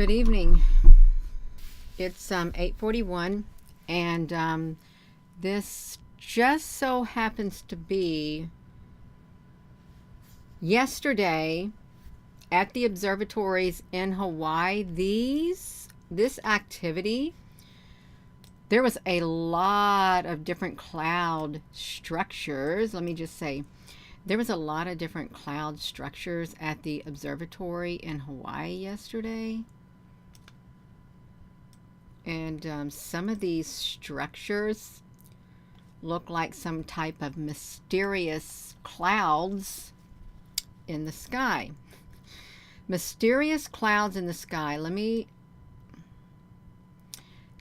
Good evening. It's 8:41, and this just so happens to be yesterday at the observatories in Hawaii. This activity, there was a lot of different cloud structures. Let me just say, there was a lot of different cloud structures at the observatory in Hawaii yesterday. And some of these structures look like some type of mysterious clouds in the sky. Mysterious clouds in the sky. Let me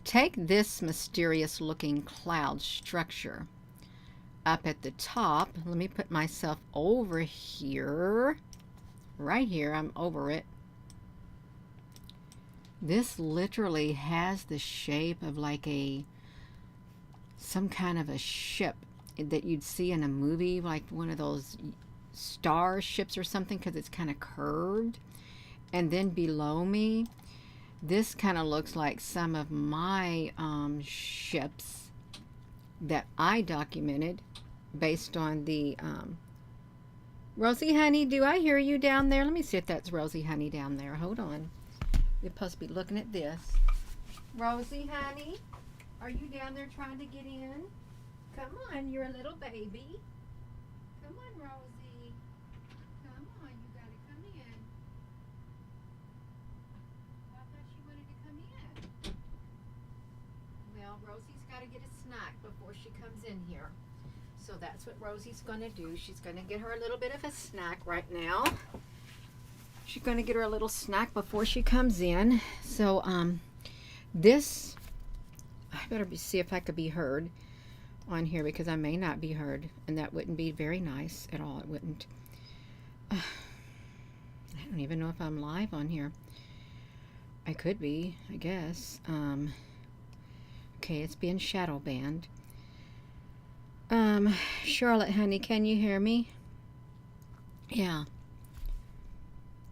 take this mysterious looking cloud structure up at the top. Let me put myself over here. Right here, I'm over it. This literally has the shape of like some kind of a ship that you'd see in a movie, like one of those star ships or something, because it's kind of curved. And then below me, this kind of looks like some of my ships that I documented based on the Rosie Honey, do I hear you down there? Let me see if that's Rosie Honey down there. Hold on. You're supposed to be looking at this. Rosie, honey, are you down there trying to get in? Come on, you're a little baby. Come on, Rosie. Come on, you gotta come in. I thought she wanted to come in. Well, Rosie's got to get a snack before she comes in here. So that's what Rosie's going to do. She's going to get her a little bit of a snack right now. She's going to get her a little snack before she comes in. So, this, I better see if I could be heard on here, because I may not be heard, and that wouldn't be very nice at all. It wouldn't. I don't even know if I'm live on here. I could be, I guess. Okay, it's being shadow banned. Charlotte, honey, can you hear me? Yeah.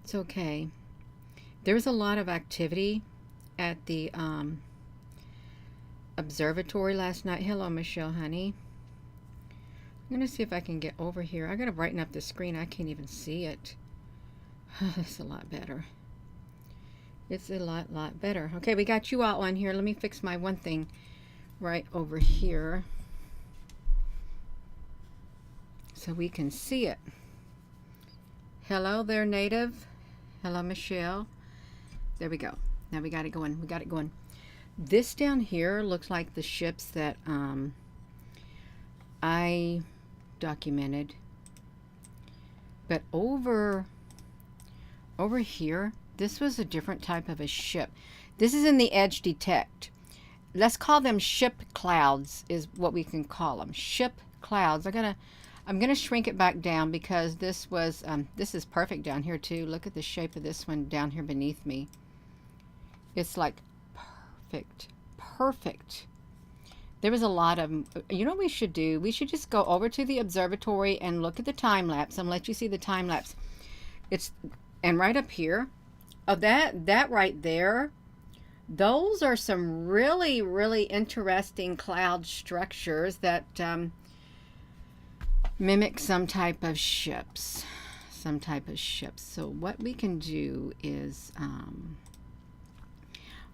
It's okay. There's a lot of activity at the observatory last night. Hello, Michelle, honey. I'm going to see if I can get over here. I got to brighten up the screen. I can't even see it. It's a lot better. It's a lot better. Okay, we got you all on here. Let me fix my one thing right over here so we can see it. Hello there, native. Hello, Michelle. There we go. Now we got it going. We got it going. This down here looks like the ships that I documented. But over here, this was a different type of a ship. This is in the edge detect. Let's call them ship clouds is what we can call them. Ship clouds. I'm gonna shrink it back down, because this was this is perfect down here too. Look at the shape of this one down here beneath me. It's like perfect. There was a lot of, you know what we should do? We should just go over to the observatory and look at the time lapse and let you see the time lapse. And right up here, oh, that right there, those are some really interesting cloud structures that mimic some type of ships. So what we can do is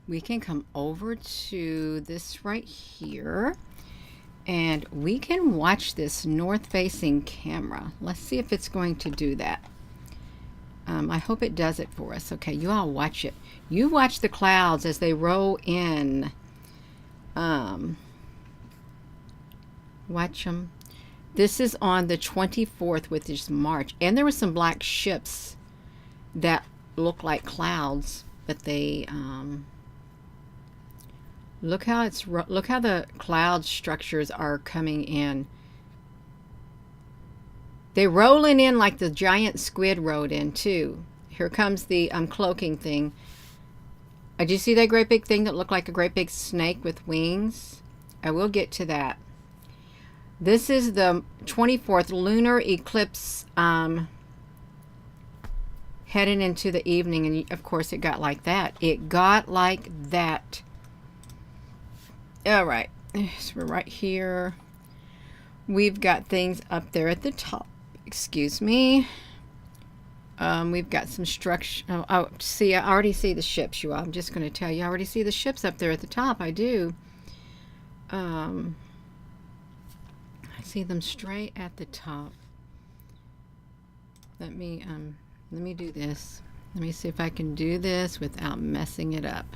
we can come over to this right here, and we can watch this north-facing camera. Let's see if it's going to do that. I hope it does it for us. Okay, you all watch it. You watch the clouds as they roll in. Watch them. This is on the 24th, which is March. And there were some black ships that look like clouds, but they, look how the cloud structures are coming in. They're rolling in like the giant squid rode in too. Here comes the cloaking thing. Did you see that great big thing that looked like a great big snake with wings? I will get to that. This is the 24th lunar eclipse heading into the evening, and of course it got like that. It got like that. All right, so we're right here. We've got things up there at the top. Excuse me. We've got some structure. Oh, see, I already see the ships, you all. I'm just going to tell you, I already see the ships up there at the top. I do. I see them straight at the top. Let me do this. Let me see if I can do this without messing it up.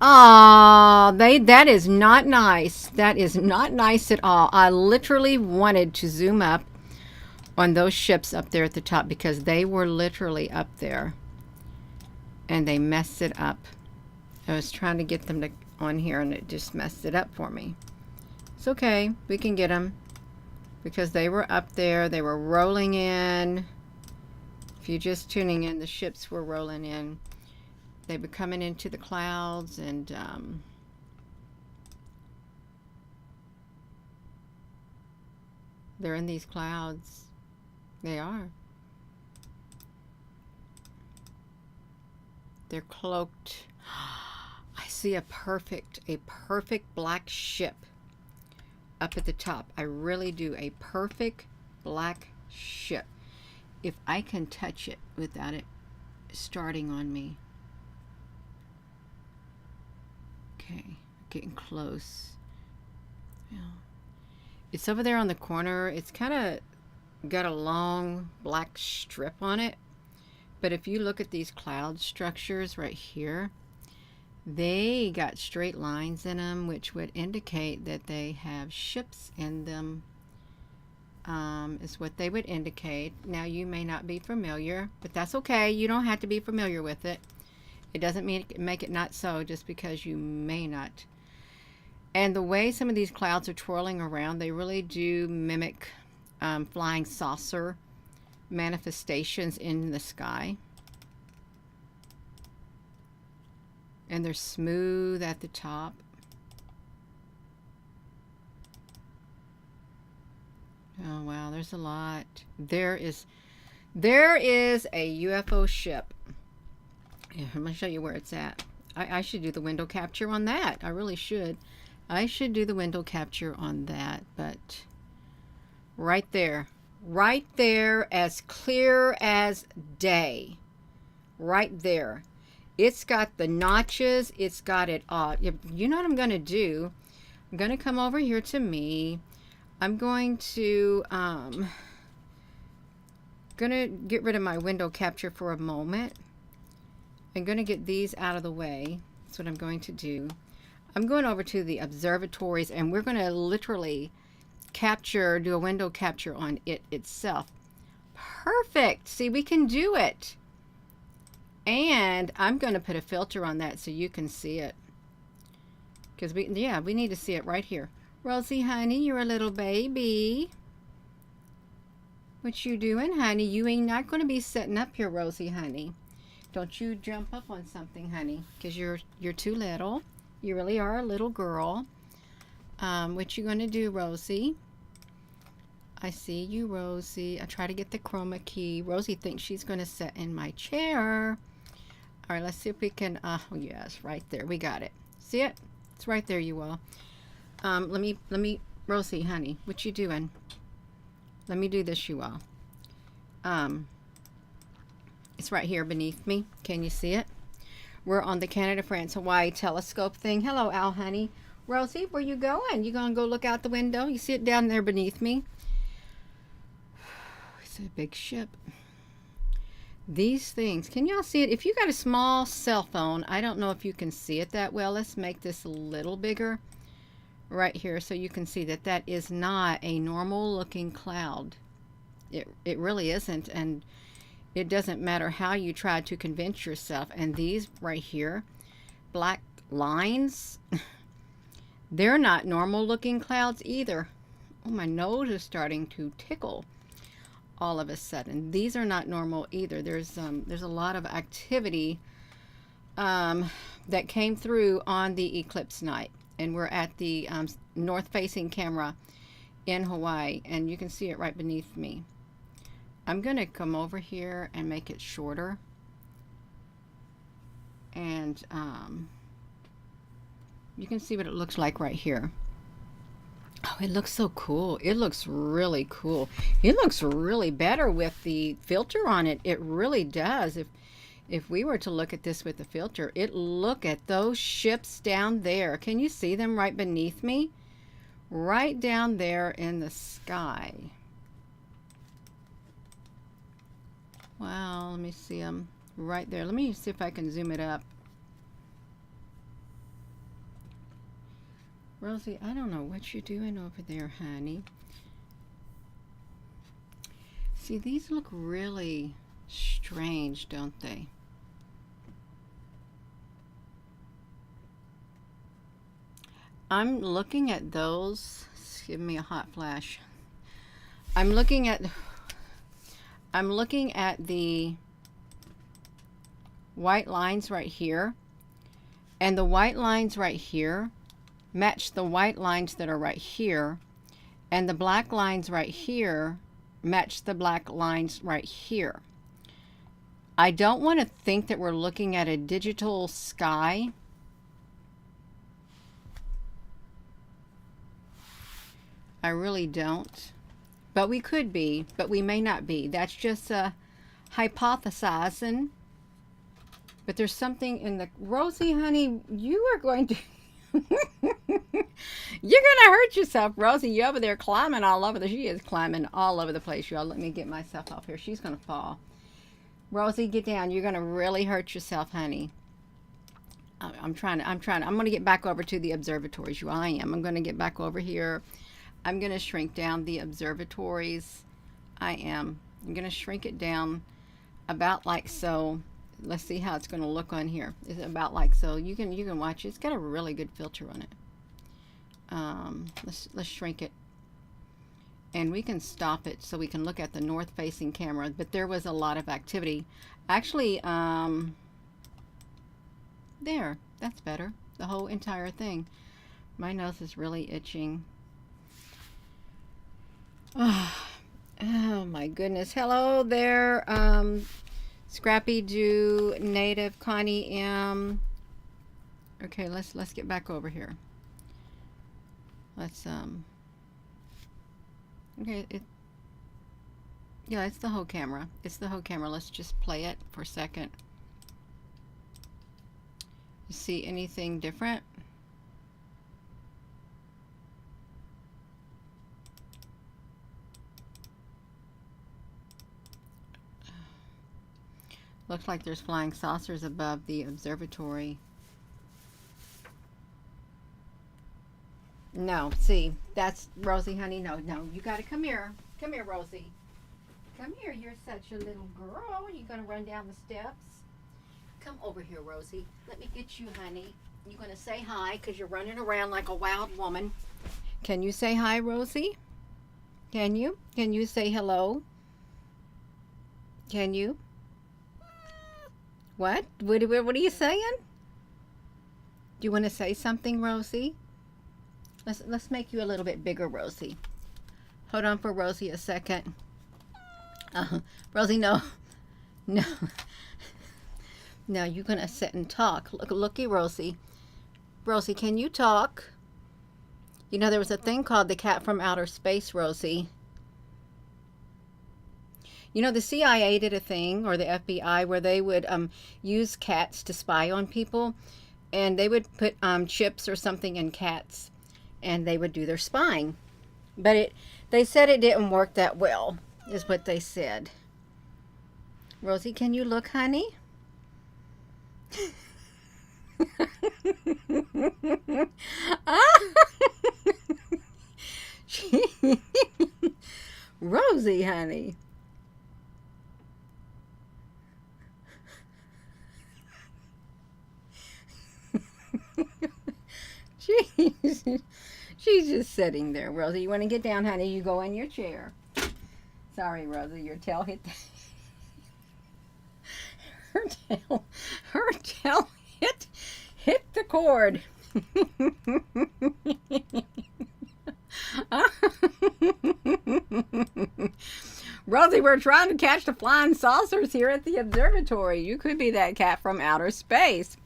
Oh, that is not nice. That is not nice at all. I literally wanted to zoom up on those ships up there at the top because they were literally up there and they messed it up. I was trying to get them on here and it just messed it up for me. It's okay. We can get them because they were up there. They were rolling in. If you're just tuning in, the ships were rolling in. They were coming into the clouds, and they're in these clouds. They are. They're cloaked. I see a perfect black ship up at the top. I really do. A perfect black ship. If I can touch it without it starting on me. Okay, getting close. Yeah. It's over there on the corner. It's kind of got a long black strip on it. But if you look at these cloud structures right here, they got straight lines in them, which would indicate that they have ships in them. Is what they would indicate. Now, you may not be familiar, but that's okay. You don't have to be familiar with it. It doesn't make it not so just because you may not. And the way some of these clouds are twirling around, they really do mimic flying saucer manifestations in the sky. And they're smooth at the top. Oh wow, there's a lot. There is a UFO ship. Yeah, I'm going to show you where it's at. I should do the window capture on that. I really should. I should do the window capture on that. But right there, as clear as day. Right there. It's got the notches. It's got it all. You know what I'm going to do? I'm going to come over here to me. I'm going to get rid of my window capture for a moment. I'm going to get these out of the way. That's what I'm going to do. I'm going over to the observatories, and we're going to literally do a window capture on it itself. Perfect. See, we can do it. And I'm going to put a filter on that so you can see it. Because we need to see it right here. Rosie, honey, you're a little baby. What you doing, honey? You ain't not going to be sitting up here, Rosie, honey. Don't you jump up on something, honey, because you're too little. You really are a little girl. What you going to do, Rosie? I see you, Rosie. I try to get the chroma key. Rosie thinks she's going to sit in my chair. All right, let's see if we can. Oh, yes, right there. We got it. See it? It's right there, you all. Let me, Rosie, honey, what you doing? Let me do this, you all. It's right here beneath me. Can you see it? We're on the Canada, France, Hawaii telescope thing. Hello, Al, honey. Rosie, where you going? You gonna go look out the window? You see it down there beneath me? It's a big ship. These things, can y'all see it? If you got a small cell phone, I don't know if you can see it that well. Let's make this a little bigger right here so you can see that that is not a normal looking cloud. It really isn't, and it doesn't matter how you try to convince yourself. And these right here, black lines, they're not normal looking clouds either. Oh, my nose is starting to tickle all of a sudden. These are not normal either. There's a lot of activity that came through on the eclipse night, and we're at the north facing camera in Hawaii, and you can see it right beneath me. I'm going to come over here and make it shorter. And you can see what it looks like right here. Oh, it looks so cool. It looks really cool. It looks really better with the filter on it. It really does. If we were to look at this with the filter, look at those ships down there. Can you see them right beneath me? Right down there in the sky. Wow, let me see them right there. Let me see if I can zoom it up. Rosie, I don't know what you're doing over there, honey. See, these look really strange, don't they? I'm looking at those. Give me a hot flash. I'm looking at the white lines right here, and the white lines right here match the white lines that are right here, and the black lines right here match the black lines right here. I don't want to think that we're looking at a digital sky. I really don't. But we could be, but we may not be. That's just hypothesizing. But there's something in the... Rosie, honey, you are going to... You're gonna hurt yourself, Rosie. You over there climbing all over the... She is climbing all over the place, y'all. Let me get myself off here. She's gonna fall. Rosie, get down. You're gonna really hurt yourself, honey. I'm gonna get back over to the observatories. I'm gonna get back over here. I'm gonna shrink down the observatories. I'm gonna shrink it down about like so. Let's see how it's gonna look on here. It's about like so. You can watch it. It's got a really good filter on it. Let's shrink it, and we can stop it so we can look at the north facing camera. But there was a lot of activity. Actually, there, that's better. The whole entire thing. My nose is really itching. Oh my goodness. Hello there, Scrappy Doo, Native, Connie M. Okay, let's get back over here. Let's okay, yeah, it's the whole camera. It's the whole camera. Let's just play it for a second. You see anything different? Looks like there's flying saucers above the observatory. No, see, that's Rosie, honey. No, you gotta come here. Come here, Rosie. Come here. You're such a little girl. You gonna run down the steps? Come over here, Rosie. Let me get you, honey. You gonna say hi because you're running around like a wild woman. Can you say hi, Rosie? Can you? Can you say hello? Can you? What? What are you saying? Do you want to say something, Rosie? Let's make you a little bit bigger, Rosie. Hold on for Rosie a second. Rosie, no. No, you're going to sit and talk. Looky, Rosie. Rosie, can you talk? You know, there was a thing called the cat from outer space, Rosie. You know, the CIA did a thing, or the FBI, where they would use cats to spy on people. And they would put chips or something in cats. And they would do their spying. But they said it didn't work that well, is what they said. Rosie, can you look, honey? Rosie, honey. She's just sitting there. Rosie, you want to get down, honey? You go in your chair. Sorry, Rosie, your tail hit her tail hit the cord. Rosie, we're trying to catch the flying saucers here at the observatory. You could be that cat from outer space.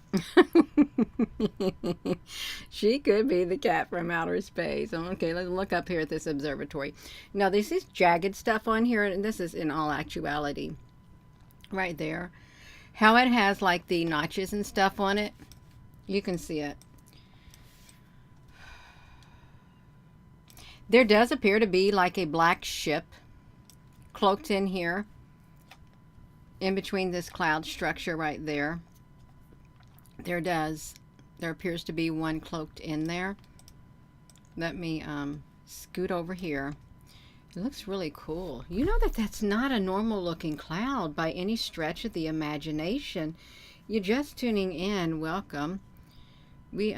She could be the cat from outer space. Okay, let's look up here at this observatory. Now, this is jagged stuff on here, and this is in all actuality right there. How it has like the notches and stuff on it. You can see it. There does appear to be like a black ship cloaked in here, in between this cloud structure right there. There appears to be one cloaked in there. Let me scoot over here. It looks really cool. You know that that's not a normal looking cloud by any stretch of the imagination. You're just tuning in, welcome. We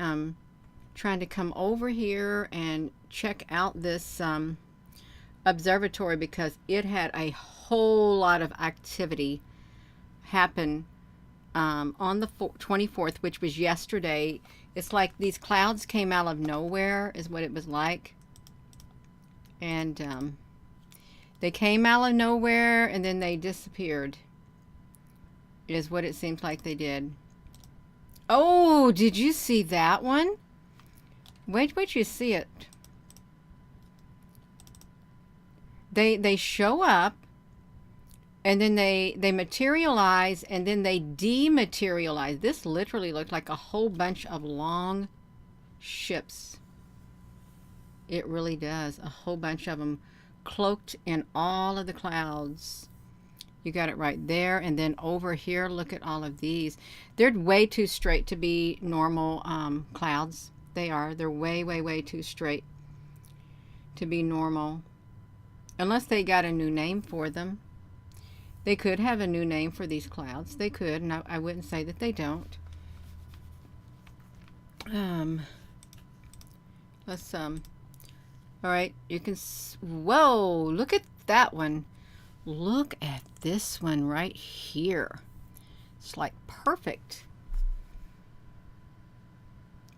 trying to come over here and check out this observatory because it had a whole lot of activity happen on the 24th, which was yesterday. It's like these clouds came out of nowhere is what it was like. And they came out of nowhere and then they disappeared, is what it seems like they did. Oh, did you see that one? Wait you see it. They show up and then they materialize and then they dematerialize. This literally looked like a whole bunch of long ships. It really does. A whole bunch of them cloaked in all of the clouds. You got it right there. And then over here, look at all of these. They're way too straight to be normal clouds. They are. They're way too straight to be normal. Unless they got a new name for them. They could have a new name for these clouds. They could, and I wouldn't say that they don't. Let's all right, you can whoa, look at that one. Look at this one right here. It's like perfect.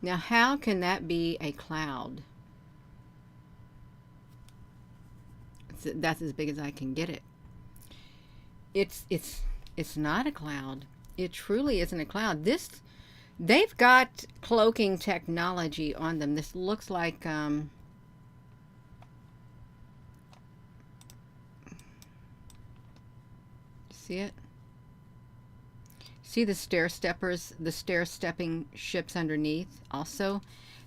Now, how can that be a cloud? That's as big as I can get it. It's not a cloud. It truly isn't a cloud. They've got cloaking technology on them. This looks like see it? See the stair-stepping ships underneath also?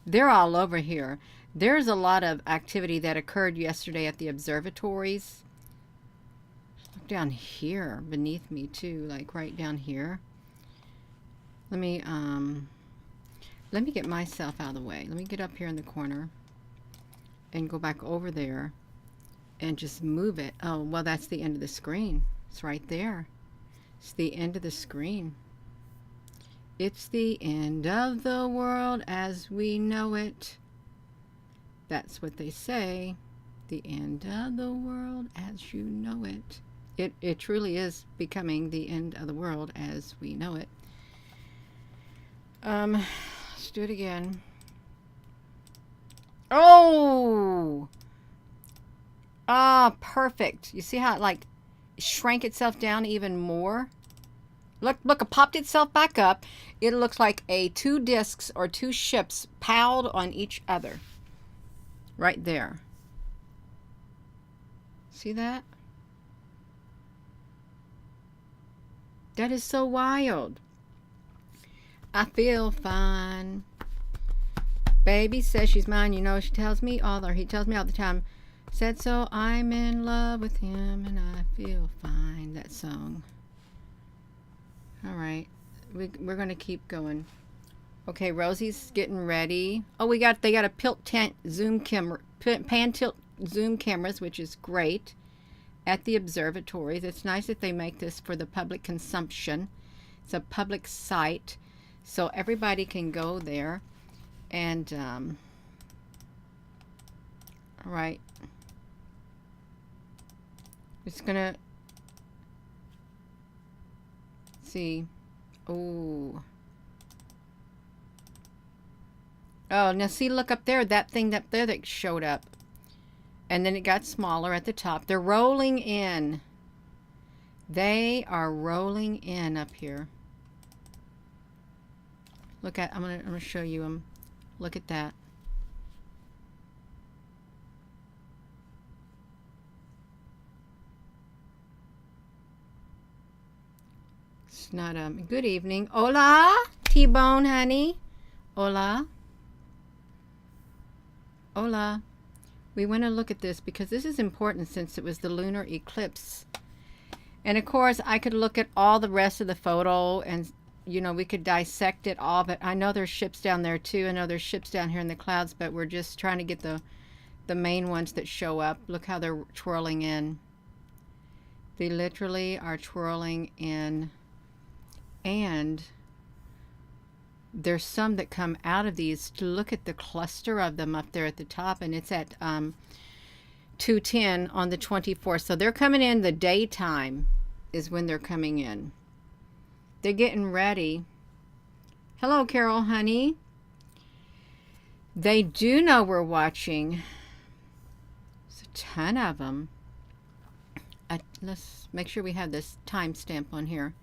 They're all over here. There's a lot of activity that occurred yesterday at the observatories. Look down here beneath me too, like right down here. Let me get myself out of the way. Let me get up here in the corner and go back over there and just move it. Oh, well, that's the end of the screen. It's right there. It's the end of the screen. It's the end of the world as we know it. That's what they say. The end of the world as you know it. It truly is becoming the end of the world as we know it. Let's do it again. Oh! Ah, perfect. You see how it like shrank itself down even more? Look, it popped itself back up. It looks like two discs or two ships piled on each other. Right there. See that? That is so wild. I feel fine. Baby says she's mine. You know, he tells me all the time. Said so, I'm in love with him and I feel fine. That song. All right. We're going to keep going. Okay, Rosie's getting ready. Oh, they got a pan tilt zoom cameras, which is great, at the observatories. It's nice that they make this for the public consumption. It's a public site, so everybody can go there. And all right, it's gonna see. Oh, now see, look up there, that thing up there that showed up. And then it got smaller at the top. They're rolling in. They are rolling in up here. Look at, I'm gonna show you them. Look at that. It's not good evening. Hola, T-Bone, honey. Hola. Hola. We want to look at this because this is important since it was the lunar eclipse. And of course, I could look at all the rest of the photo and, you know, we could dissect it all, but I know there's ships down there too. I know there's ships down here in the clouds, but we're just trying to get the main ones that show up. Look how they're twirling in. They literally are twirling in. And there's some that come out of these. Look at the cluster of them up there at the top, and it's at 2:10 on the 24th. So they're coming in the daytime is when they're coming in. They're getting ready. Hello, Carol, honey. They do know we're watching. There's a ton of them. Let's make sure we have this timestamp on here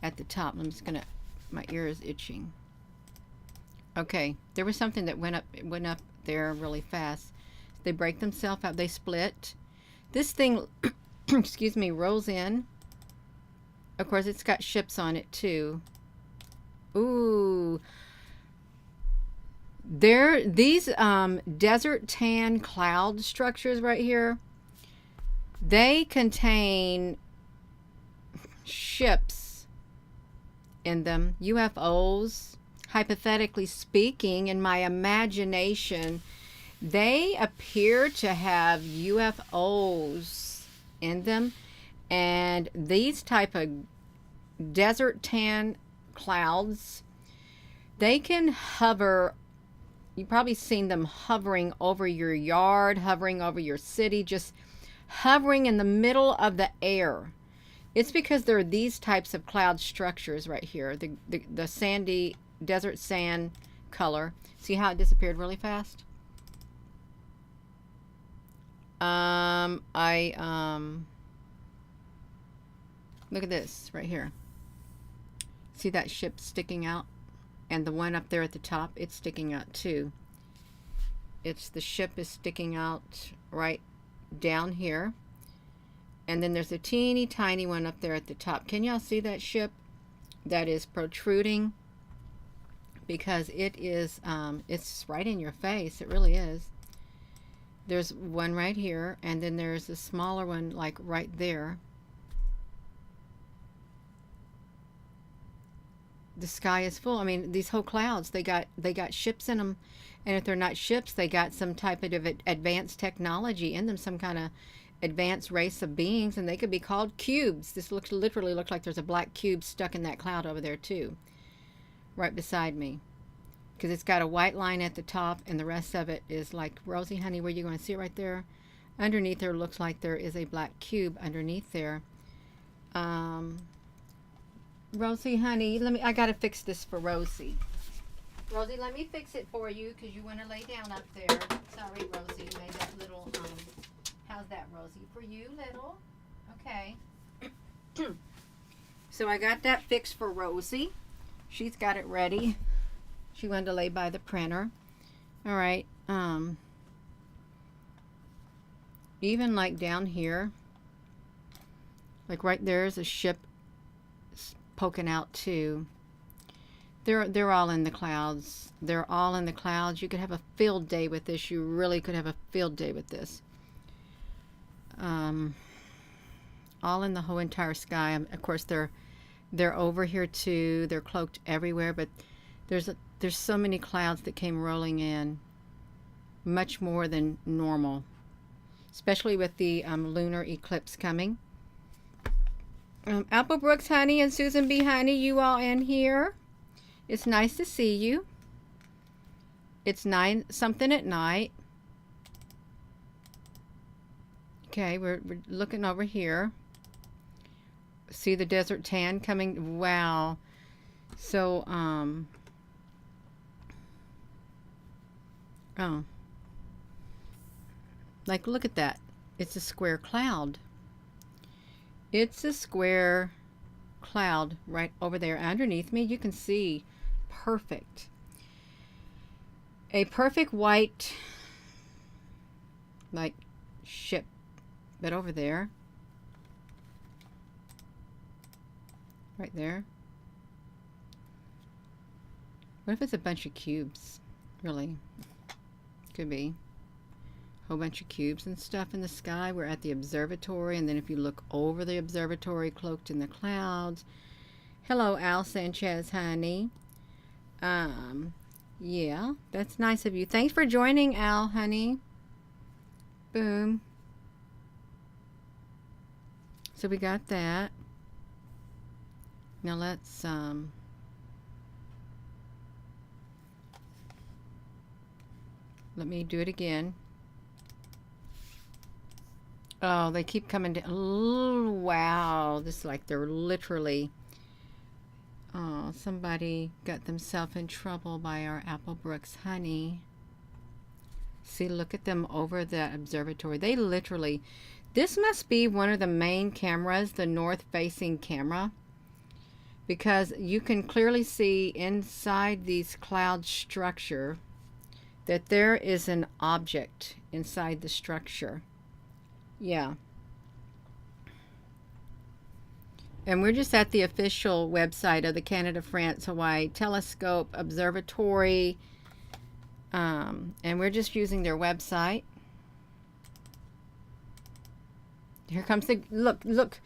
at the top. I'm just gonna, my ear is itching. Okay, there was something that went up there really fast. They break themselves out. They split. This thing, excuse me, rolls in. Of course, it's got ships on it too. Ooh, these desert tan cloud structures right here. They contain ships in them, UFOs. Hypothetically speaking, in my imagination, they appear to have UFOs in them, and these type of desert tan clouds, they can hover. You've probably seen them hovering over your yard, hovering over your city, just hovering in the middle of the air. It's because there are these types of cloud structures right here, the sandy desert sand color. See how it disappeared really fast? Look at this right here. See that ship sticking out? And the one up there at the top, it's sticking out too. It's the ship is sticking out right down here. And then there's a teeny tiny one up there at the top. Can y'all see that ship? That is protruding. Because it is, it's right in your face. It really is. There's one right here, and then there's a smaller one like right there. The sky is full. I mean, these whole clouds, they got ships in them, and if they're not ships, they got some type of advanced technology in them, some kind of advanced race of beings, and they could be called cubes. This literally looks like there's a black cube stuck in that cloud over there too, right beside me, because it's got a white line at the top, and the rest of it is like, Rosie, honey, where you going to see it right there? Underneath there looks like there is a black cube underneath there. Rosie, honey, I gotta fix this for Rosie. Rosie, let me fix it for you because you want to lay down up there. Sorry, Rosie, you made that little, how's that, Rosie? For you, little? Okay. So I got that fixed for Rosie. She's got it ready. She wanted to lay by the printer. All right. Even like down here, like right there is a ship poking out too. They're all in the clouds. They're all in the clouds. You could have a field day with this. You really could have a field day with this. All in the whole entire sky. Of course, they're over here too. They're cloaked everywhere, but there's so many clouds that came rolling in, much more than normal, especially with the lunar eclipse coming. Apple Brooks, honey, and Susan B, honey, you all in here? It's nice to see you. It's 9 something at night. Okay, we're looking over here. See the desert tan coming? Wow. So, oh. Like, look at that. It's a square cloud. It's a square cloud right over there underneath me. You can see perfect. A perfect white, like, ship. But over there, right there. What if it's a bunch of cubes? Really? Could be. A whole bunch of cubes and stuff in the sky. We're at the observatory, and then if you look over the observatory, cloaked in the clouds. Hello, Al Sanchez, honey. Yeah, that's nice of you. Thanks for joining, Al, honey. Boom. So we got that. Now let's let me do it again. Oh, they keep coming down. Oh, wow. This is like they're literally... Oh, somebody got themselves in trouble by our Applebrooks honey. See, look at them over the observatory. They literally... This must be one of the main cameras, the north-facing camera, because you can clearly see inside these cloud structure that there is an object inside the structure. Yeah. And we're just at the official website of the Canada, France, Hawaii Telescope Observatory. And we're just using their website. Here comes the... Look.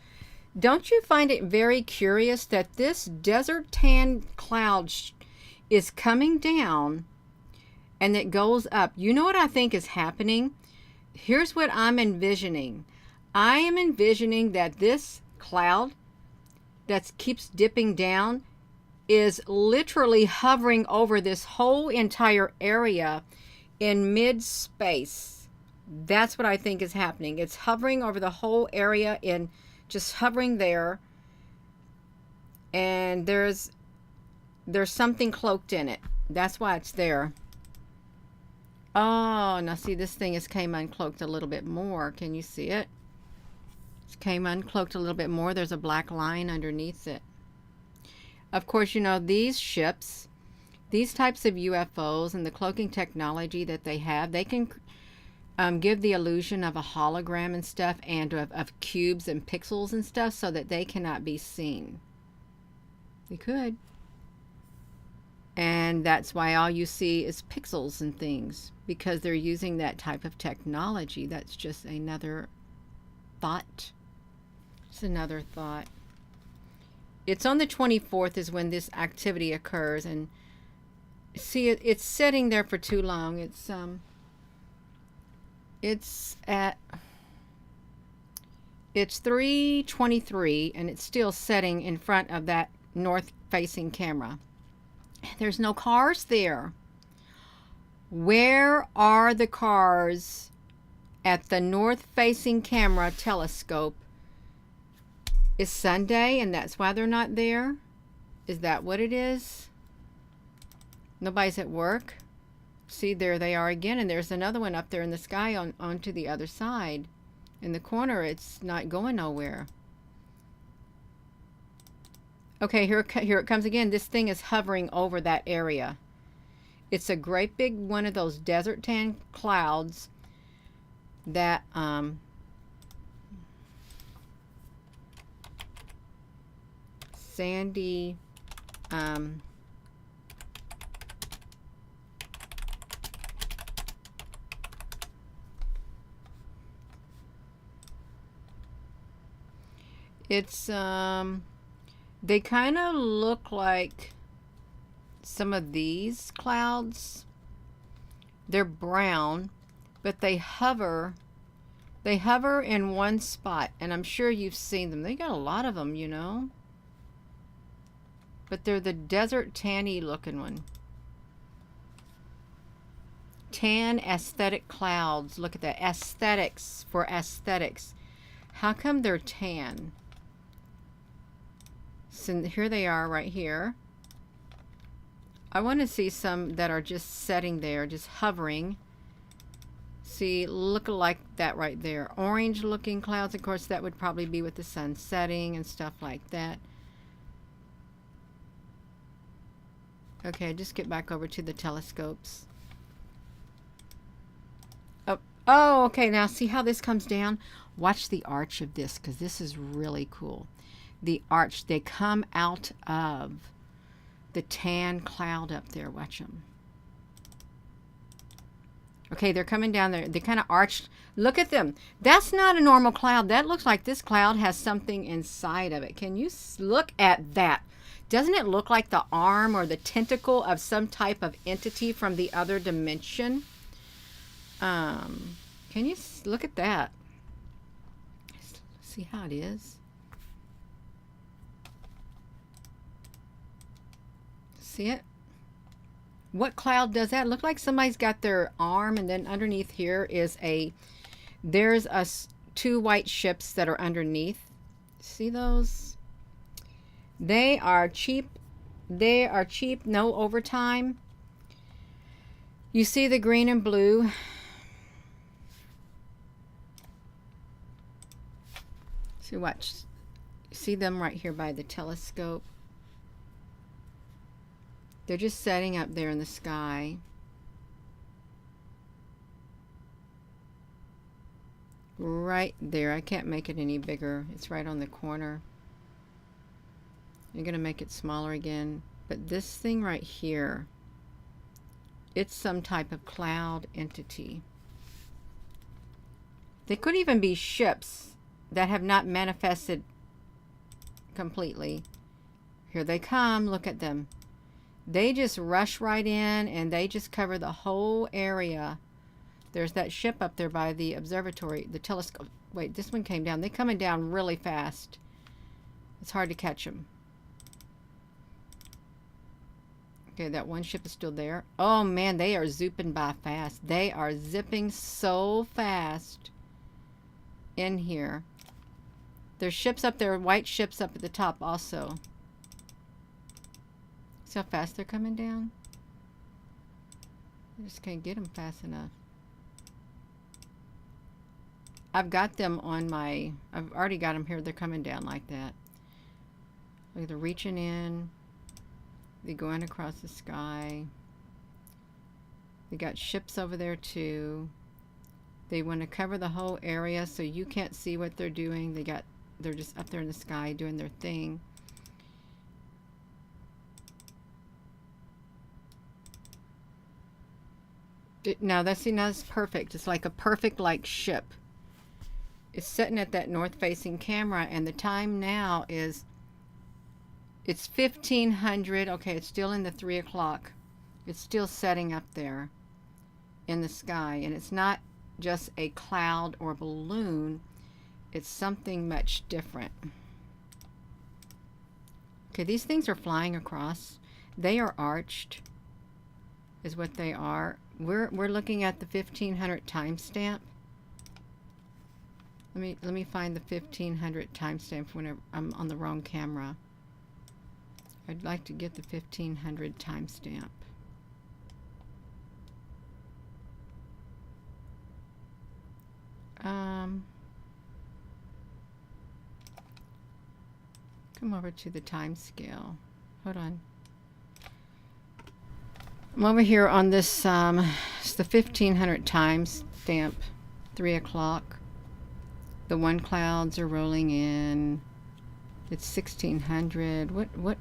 Don't you find it very curious that this desert tan cloud is coming down and it goes up? You know what I think is happening? Here's what I'm envisioning. I am envisioning that this cloud that keeps dipping down is literally hovering over this whole entire area in mid-space. That's what I think is happening. It's hovering over the whole area, in just hovering there, and there's something cloaked in it. That's why it's there. Oh, now see, this thing is came uncloaked a little bit more. Can you see it? It came uncloaked a little bit more. There's a black line underneath it. Of course, you know, these ships, these types of UFOs and the cloaking technology that they have, they can give the illusion of a hologram and stuff, and of cubes and pixels and stuff, so that they cannot be seen. They could. And that's why all you see is pixels and things, because they're using that type of technology. That's just another thought. It's another thought. It's on the 24th is when this activity occurs, and see, it's sitting there for too long. It's 3:23, and it's still setting in front of that north-facing camera. There's no cars there. Where are the cars at the north-facing camera telescope? It's Sunday, and that's why they're not there? Is that what it is? Nobody's at work? See, there they are again, and there's another one up there in the sky onto the other side. In the corner, it's not going nowhere. Okay, here it comes again. This thing is hovering over that area. It's a great big one of those desert tan clouds that sandy it's they kind of look like some of these clouds. They're brown, but they hover in one spot, and I'm sure you've seen them. They got a lot of them, you know, but they're the desert tanny looking one. Tan aesthetic clouds. Look at that. Aesthetics for aesthetics. How come they're tan? So here they are right here. I want to see some that are just setting there, just hovering. See, look like that right there. Orange looking clouds. Of course, that would probably be with the sun setting and stuff like that. Okay, just get back over to the telescopes. Oh, okay, now see how this comes down? Watch the arch of this, because this is really cool. The arch, they come out of the tan cloud up there. Watch them. Okay, they're coming down there. They kind of arched. Look at them. That's not a normal cloud. That looks like this cloud has something inside of it. Can you look at that? Doesn't it look like the arm or the tentacle of some type of entity from the other dimension? Can you look at that? See how it is? See it? What cloud does that? Look like somebody's got their arm, and then underneath here is there's two white ships that are underneath. See those? They are cheap. They are cheap, no overtime. You see the green and blue? See, watch. See them right here by the telescope? They're just setting up there in the sky. Right there. I can't make it any bigger. It's right on the corner. I'm going to make it smaller again. But this thing right here, it's some type of cloud entity. They could even be ships that have not manifested completely. Here they come. Look at them. They just rush right in, and they just cover the whole area. There's that ship up there by the observatory, the telescope. Wait, this one came down. They're coming down really fast. It's hard to catch them. Okay, that one ship is still there. Oh, man, they are zooping by fast. They are zipping so fast in here. There's ships up there, white ships up at the top also. See how fast they're coming down? I just can't get them fast enough. I've got them on my... I've already got them here. They're coming down like that. Look, they're reaching in. They're going across the sky. They got ships over there too. They want to cover the whole area so you can't see what they're doing. They're just up there in the sky doing their thing. Now that's perfect. It's like a perfect like ship. It's sitting at that north facing camera, and the time now is, it's 1500. Okay, it's still in the 3 o'clock. It's still setting up there in the sky, and it's not just a cloud or balloon. It's something much different. Okay, these things are flying across. They are arched, is what they are. We're looking at the 1500 timestamp. Let me find the 1500 timestamp whenever I'm on the wrong camera. I'd like to get the 1500 timestamp. Come over to the time scale. Hold on. I'm over here on this, it's the 1500 timestamp, 3 o'clock. The one clouds are rolling in. It's 1600. What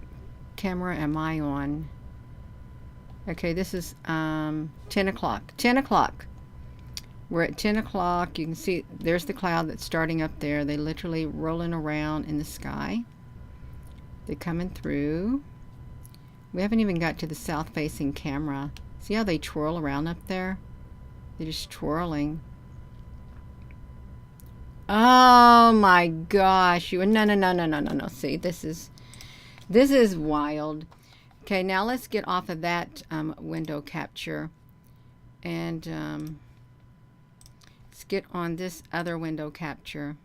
camera am I on? Okay, this is 10 o'clock. 10 o'clock. We're at 10 o'clock. You can see there's the cloud that's starting up there. They literally rolling around in the sky. They're coming through. We haven't even got to the south-facing camera. See how they twirl around up there? They're just twirling. Oh my gosh! No. See, this is wild. Okay, now let's get off of that window capture, and let's get on this other window capture.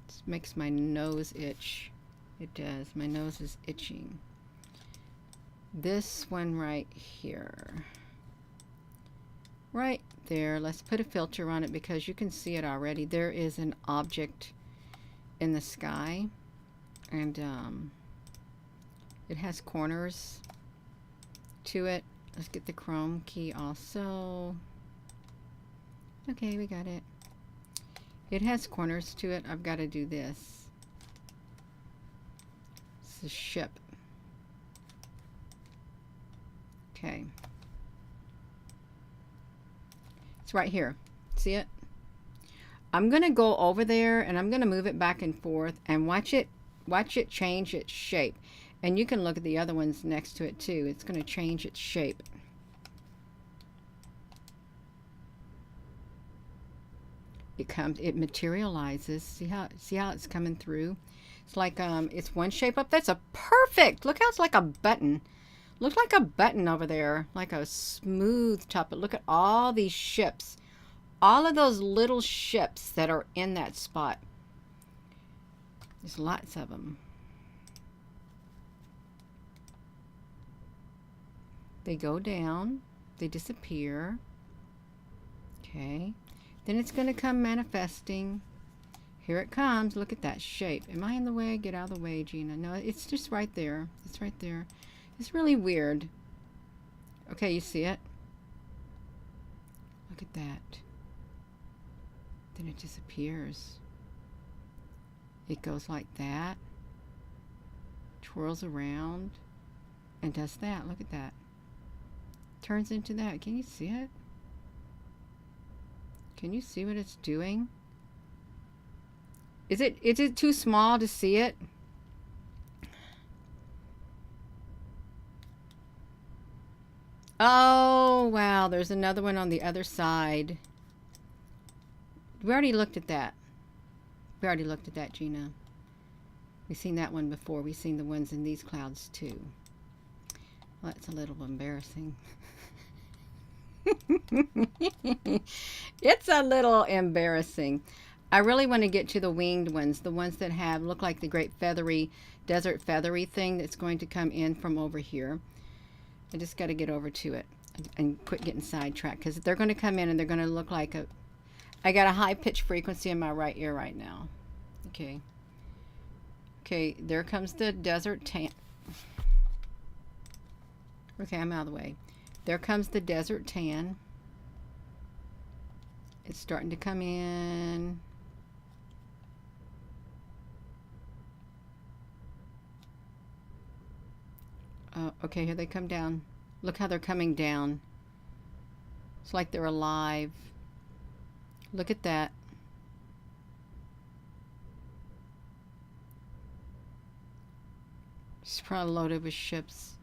This makes my nose itch. It does. My nose is itching. This one right here. right there. Let's put a filter on it because you can see it already. There is an object in the sky, and it has corners to it. Let's get the chrome key also. Okay, we got it. It has corners to it. I've got to do this. It's a ship. Okay. It's right here. See it? I'm going to go over there and I'm going to move it back and forth and watch it change its shape. And you can look at the other ones next to it too. It's going to change its shape. It materializes. See how it's coming through? It's like it's one shape up. That's a perfect. Look how it's like a button. Looks like a button over there, like a smooth top. But look at all these ships. All of those little ships that are in that spot. There's lots of them. They go down. They disappear. Okay. Then it's going to come manifesting. Here it comes. Look at that shape. Am I in the way? Get out of the way, Gina. No, it's just right there. It's right there. It's really weird. Okay, you see it? Look at that. Then it disappears. It goes like that. Twirls around. And does that. Look at that. Turns into that. Can you see it? Can you see what it's doing? Is it too small to see it? Oh, wow. There's another one on the other side. We already looked at that. We already looked at that, Gina. We've seen that one before. We've seen the ones in these clouds, too. Well, that's a little embarrassing. It's a little embarrassing. I really want to get to the winged ones, the ones that look like the great feathery, desert feathery thing that's going to come in from over here. I just got to get over to it and quit getting sidetracked because they're going to come in and they're going to look like a... I got a high-pitched frequency in my right ear right now. Okay. Okay, there comes the desert tan. Okay, I'm out of the way. There comes the desert tan. It's starting to come in. Okay, here they come down. Look how they're coming down. It's like they're alive. Look at that. It's probably loaded with ships.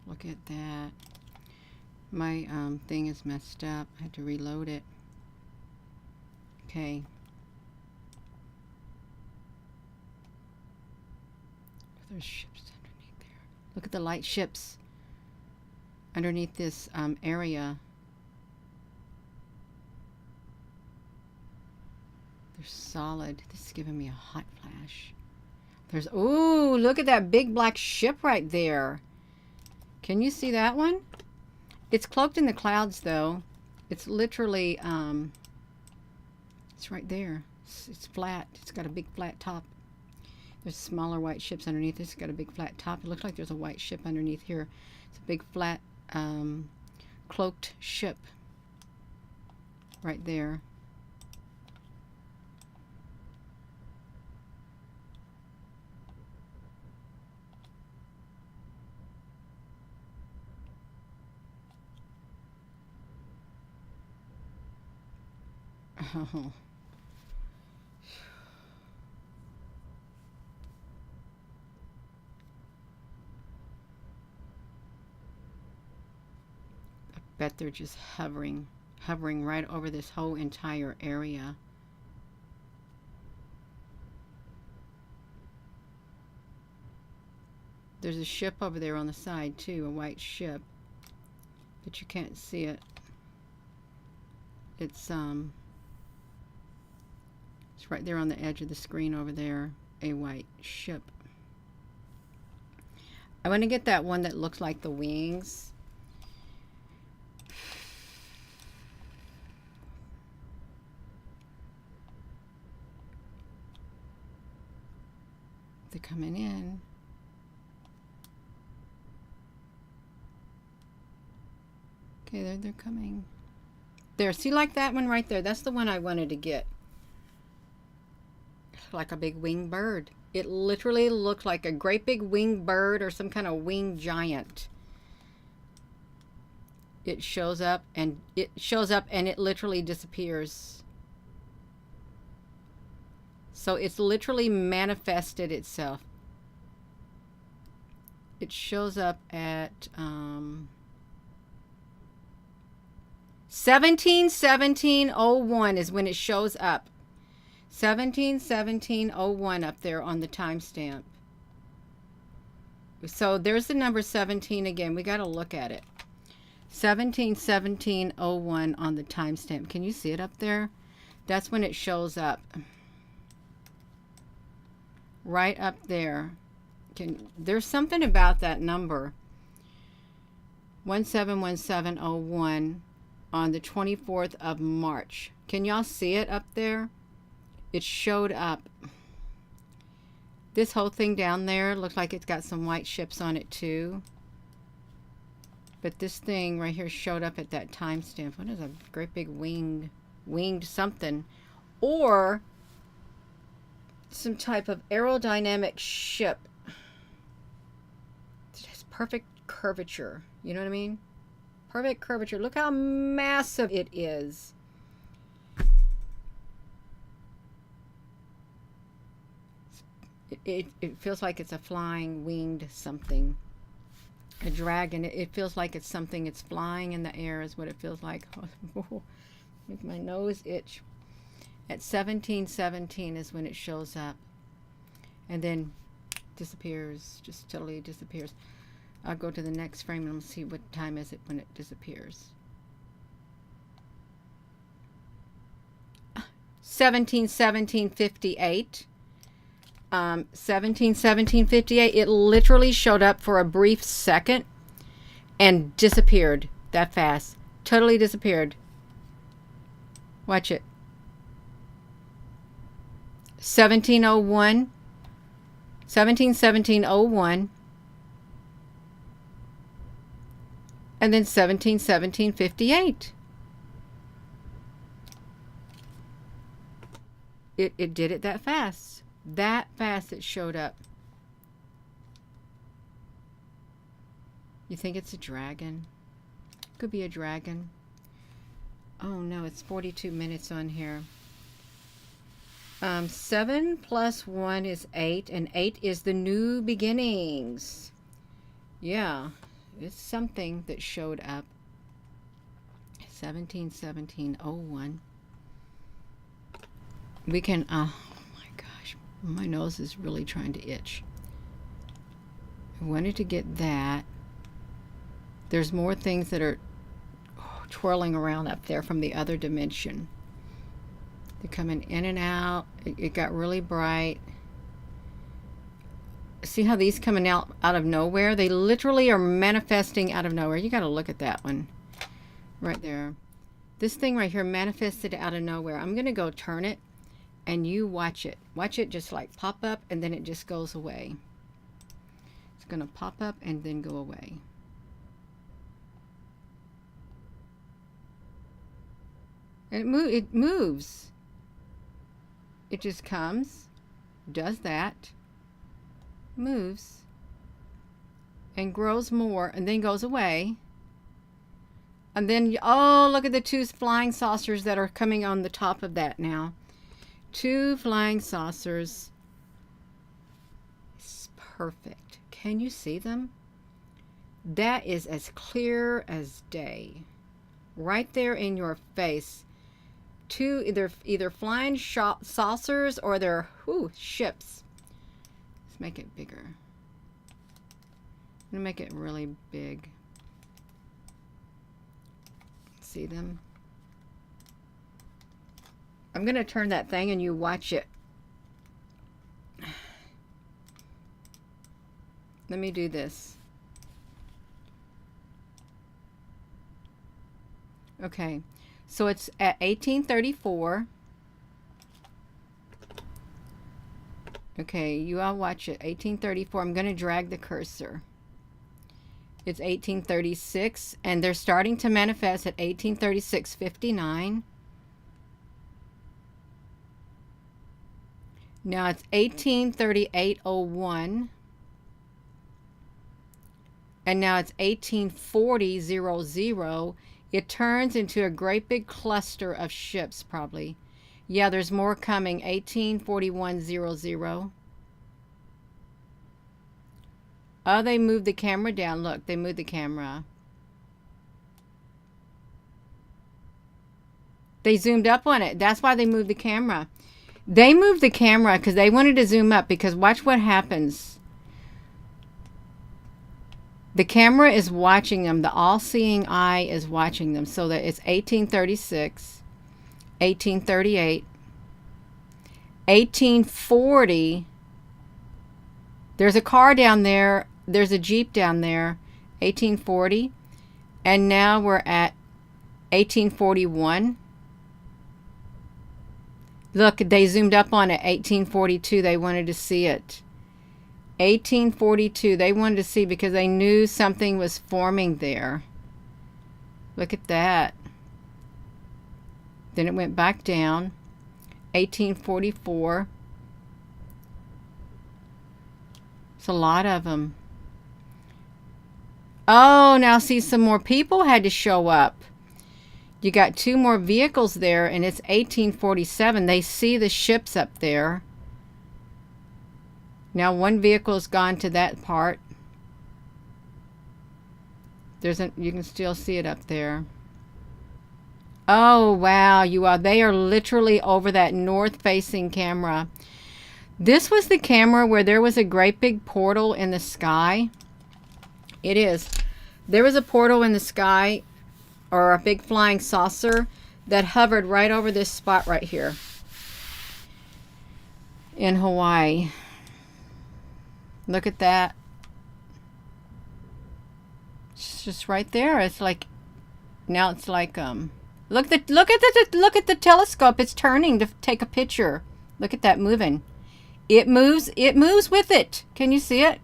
Look at that. My thing is messed up. I had to reload it. Okay. There's ships underneath there. Look at the light ships underneath this area. They're solid. This is giving me a hot flash. There's, ooh, look at that big black ship right there. Can you see that one? It's cloaked in the clouds, though. It's literally, it's right there. It's flat. It's got a big flat top. There's smaller white ships underneath. It's got a big flat top. It looks like there's a white ship underneath here. It's a big flat, cloaked ship right there. Oh. I bet they're just hovering right over this whole entire area. There's a ship over there on the side too, a white ship, but you can't see it. It's right there on the edge of the screen over there, a white ship. I want to get that one that looks like the wings. They're coming in. Okay, they're coming. There, see, like that one right there? That's the one I wanted to get. Like a big winged bird. It literally looked like a great big winged bird or some kind of winged giant. It shows up and it literally disappears. So it's literally manifested itself. It shows up at 17:17:01 is when it shows up. 17:17:01 up there on the timestamp. So there's the number 17 again. We got to look at it. 17:17:01 on the timestamp. Can you see it up there? That's when it shows up. Right up there. There's something about that number. 1717:01 on the 24th of March. Can y'all see it up there? It showed up. This whole thing down there looks like it's got some white ships on it too. But this thing right here showed up at that timestamp. What is a great big winged something? Or some type of aerodynamic ship. It has perfect curvature. You know what I mean? Perfect curvature. Look how massive it is. It feels like it's a flying winged something. A dragon. It feels like it's something. It's flying in the air is what it feels like. Make my nose itch. At 17:17 is when it shows up. And then disappears. Just totally disappears. I'll go to the next frame and we'll see what time is it when it disappears. 17:17:58. 17:17:58. It literally showed up for a brief second and disappeared that fast. Totally disappeared. Watch it. 17:01. 17:17:01. And then 17:17:58. It did it that fast. That fast it showed up. You think it's a dragon? Could be a dragon. Oh no, it's 42 minutes on here. 7 plus 1 is 8, and 8 is the new beginnings. Yeah, it's something that showed up. 17:17:01. We can, oh my gosh, my nose is really trying to itch. I wanted to get that. There's more things that are twirling around up there from the other dimension. They're coming in and out. It got really bright. See how these coming out of nowhere? They literally are manifesting out of nowhere. You got to look at that one right there. This thing right here manifested out of nowhere. I'm going to go turn it and you watch it. Watch it just like pop up and then it just goes away. It's going to pop up and then go away. And it moves. It just comes, does that, moves, and grows more, and then goes away. And then, oh, look at the two flying saucers that are coming on the top of that now. Two flying saucers. It's perfect. Can you see them? That is as clear as day. Right there in your face. Two either flying saucers or they're ships. Let's make it bigger. I'm gonna make it really big. See them? I'm gonna turn that thing and you watch it. Let me do this. Okay, so it's at 1834. Okay, you all watch it. 1834. I'm going to drag the cursor. It's 1836, and they're starting to manifest at 1836:59. Now it's 1838:01, and now it's 1840:00. It turns into a great big cluster of ships, probably. Yeah, there's more coming. 1841:00. Oh, they moved the camera down. Look, they moved the camera. They zoomed up on it. That's why they moved the camera. They moved the camera because they wanted to zoom up, because watch what happens. The camera is watching them. The all-seeing eye is watching them. So that it's 1836, 1838, 1840. There's a car down there. There's a Jeep down there. 1840. And now we're at 1841. Look, they zoomed up on it. 1842. They wanted to see it. 1842. They wanted to see because they knew something was forming there. Look at that. Then it went back down. 1844. It's a lot of them. Oh, now see, some more people had to show up. You got 2 more vehicles there, and it's 1847. They see the ships up there. Now 1 vehicle's gone to that part. You can still see it up there. Oh, wow, they are literally over that north-facing camera. This was the camera where there was a great big portal in the sky. It is. There was a portal in the sky, or a big flying saucer that hovered right over this spot right here in Hawaii. Look at that. It's just right there. It's like, now it's like, look at the telescope. It's turning to take a picture. Look at that moving. It moves with it. Can you see it?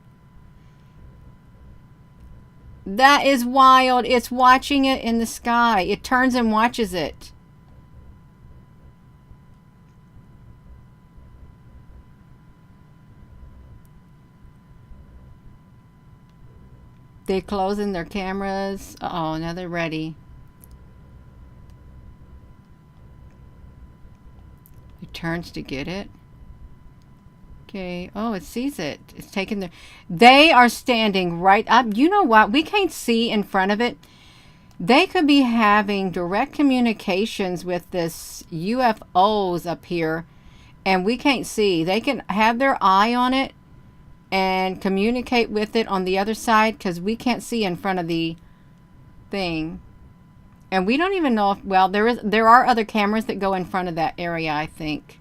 That is wild. It's watching it in the sky. It turns and watches it. They're closing their cameras. Uh-oh, now they're ready. It turns to get it. Okay. Oh, it sees it. It's taking their... They are standing right up. You know what? We can't see in front of it. They could be having direct communications with this UFOs up here, and we can't see. They can have their eye on it and communicate with it on the other side, because we can't see in front of the thing. And we don't even know if... Well, there are other cameras that go in front of that area, I think.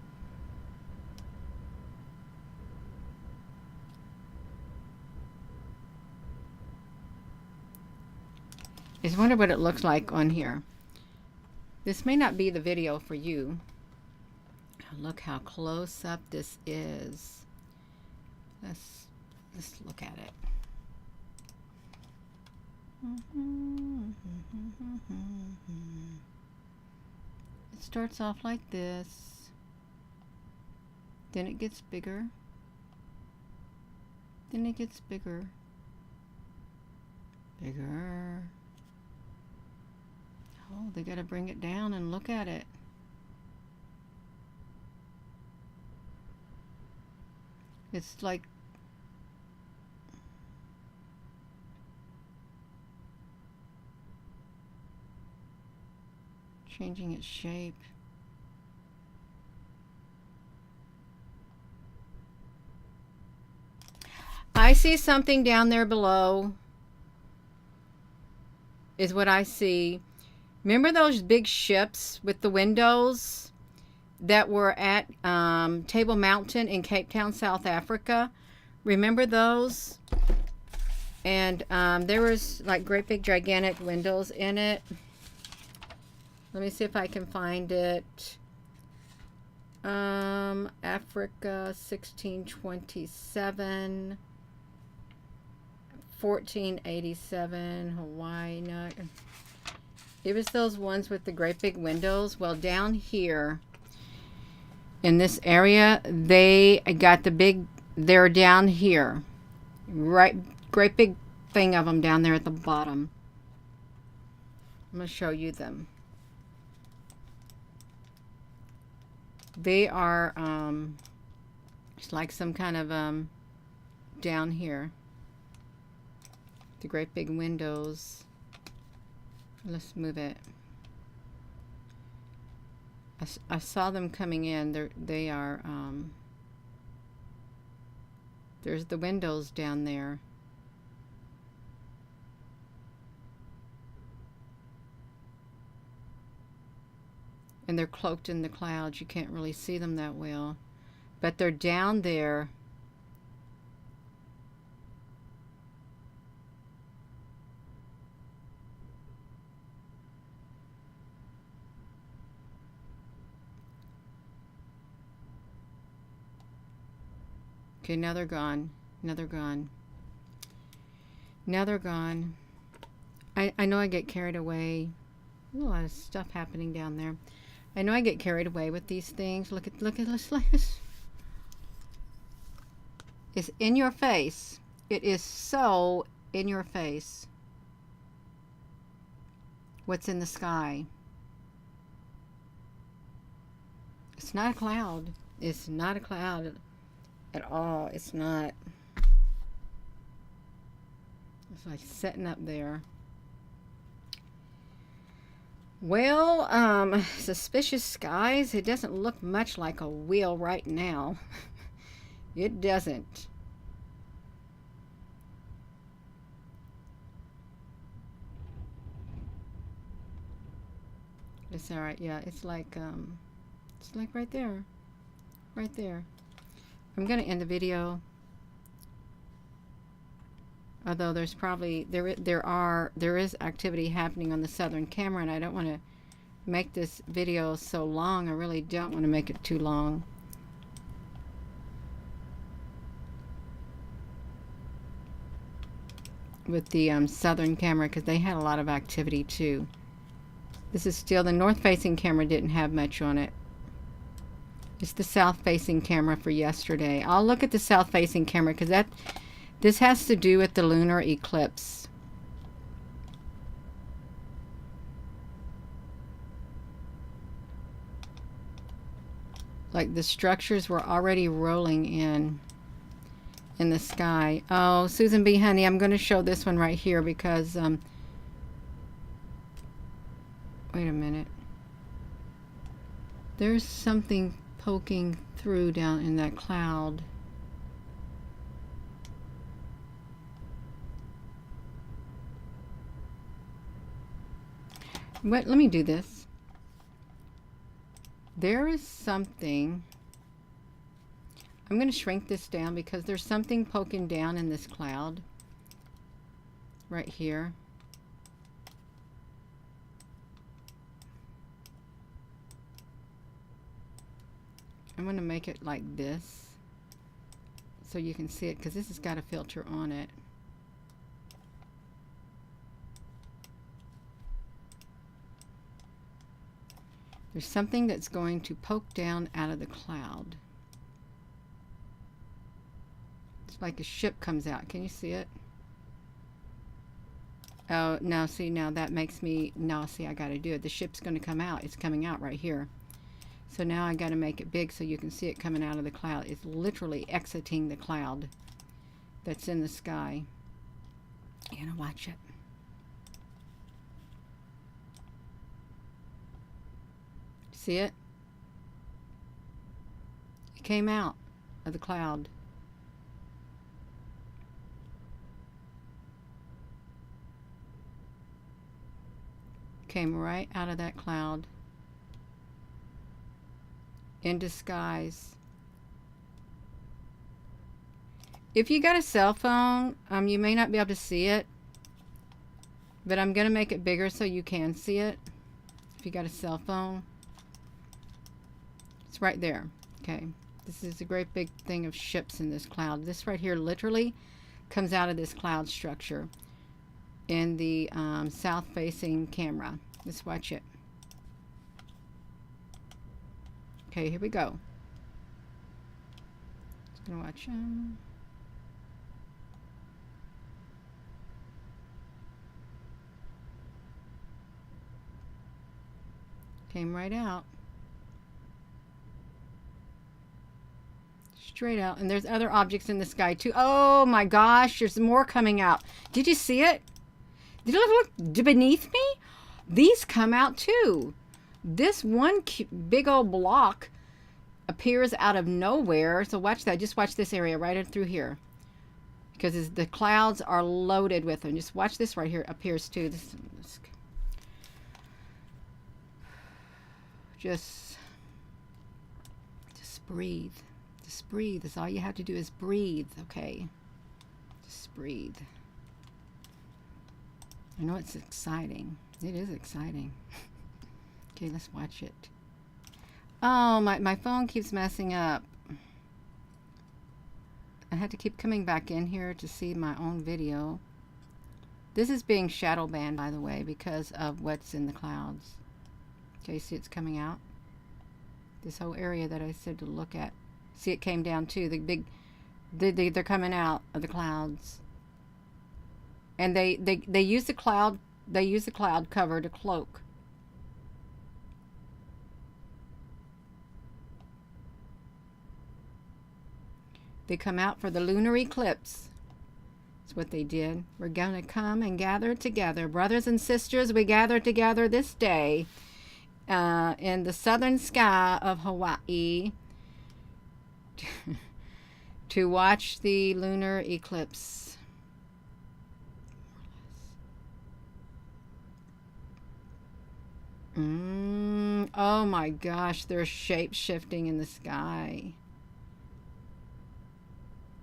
I just wonder what it looks like on here. This may not be the video for you. Look how close up this is. Let's look at it. It starts off like this. Then it gets bigger. Then it gets bigger. Bigger. Oh, they got to bring it down and look at it. It's like changing its shape. I see something down there below, is what I see. Remember those big ships with the windows that were at Table Mountain in Cape Town, South Africa? Remember those? And there was like great big gigantic windows in it. Let me see if I can find it. Africa 1627, 1487, Hawaii. No, it was those ones with the great big windows. Well, down here in this area, they got the big, they're down here. Right, great big thing of them down there at the bottom. I'm going to show you them. They are, it's like some kind of, down here. The great big windows. Let's move it. I saw them coming in. They are, there's the windows down there. And they're cloaked in the clouds. You can't really see them that well. But they're down there. Okay, now they're gone. Now they're gone. Now they're gone. I know I get carried away. A lot of stuff happening down there. I know I get carried away with these things. Look at this. It's in your face. It is so in your face. What's in the sky? It's not a cloud. It's not a cloud at all. It's not. It's like sitting up there. Well, suspicious skies. It doesn't look much like a wheel right now. It doesn't. It's all right. Yeah, it's like right there. Right there. I'm going to end the video. Although there's probably there is activity happening on the southern camera, and I don't want to make this video so long. I really don't want to make it too long. With the southern camera, because they had a lot of activity too. This is still the north facing camera, didn't have much on it. It's the south facing camera for yesterday. I'll look at the south facing camera because this has to do with the lunar eclipse. Like the structures were already rolling in the sky. Oh, Susan B. Honey, I'm going to show this one right here because, wait a minute. There's something poking through down in that cloud. Let me do this. There is something. I'm going to shrink this down because there's something poking down in this cloud. Right here. I'm going to make it like this so you can see it because this has got a filter on it. There's something that's going to poke down out of the cloud. It's like a ship comes out. Can you see it? Oh, now see, now that makes me, now see, I got to do it. The ship's going to come out. It's coming out right here. So now I got to make it big so you can see it coming out of the cloud. It's literally exiting the cloud that's in the sky. You're going to watch it. See it? It came out of the cloud. Came right out of that cloud. In disguise. If you got a cell phone, you may not be able to see it, but I'm going to make it bigger so you can see it. If you got a cell phone, it's right there. Okay, this is a great big thing of ships in this cloud. This right here literally comes out of this cloud structure in the south facing camera. Let's watch it. Okay, here we go. Just gonna watch them. Came right out. Straight out. And there's other objects in the sky too. Oh my gosh, there's more coming out. Did you see it? Did you look beneath me? These come out too. This one big old block appears out of nowhere. So watch that. Just watch this area right through here. Because the clouds are loaded with them. Just watch this right here. Appears too. This just breathe. Just breathe. That's all you have to do is breathe, okay? Just breathe. I know it's exciting. It is exciting. Okay, let's watch it. Oh, my phone keeps messing up. I had to keep coming back in here to see my own video. This is being shadow banned, by the way, because of what's in the clouds. Okay, see it's coming out? This whole area that I said to look at. See, it came down too. The big, they're coming out of the clouds. And they use the cloud. They use the cloud cover to cloak. They come out for the lunar eclipse. That's what they did. We're going to come and gather together. Brothers and sisters, we gather together this day in the southern sky of Hawaii to watch the lunar eclipse. Oh my gosh, they're shape-shifting in the sky.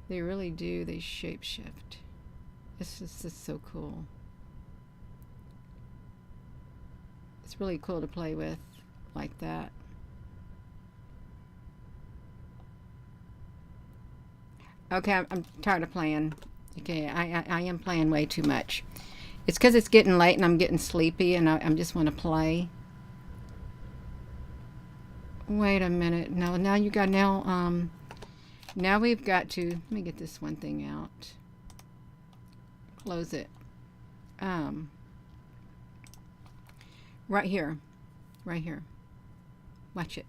They really do. They shape-shift. It's just so cool. It's really cool to play with like that. Okay, I'm tired of playing. Okay, I am playing way too much. It's because it's getting late and I'm getting sleepy and I just want to play. Wait a minute. No, now you got now we've got to, let me get this one thing out. Close it. Right here. Right here. Watch it.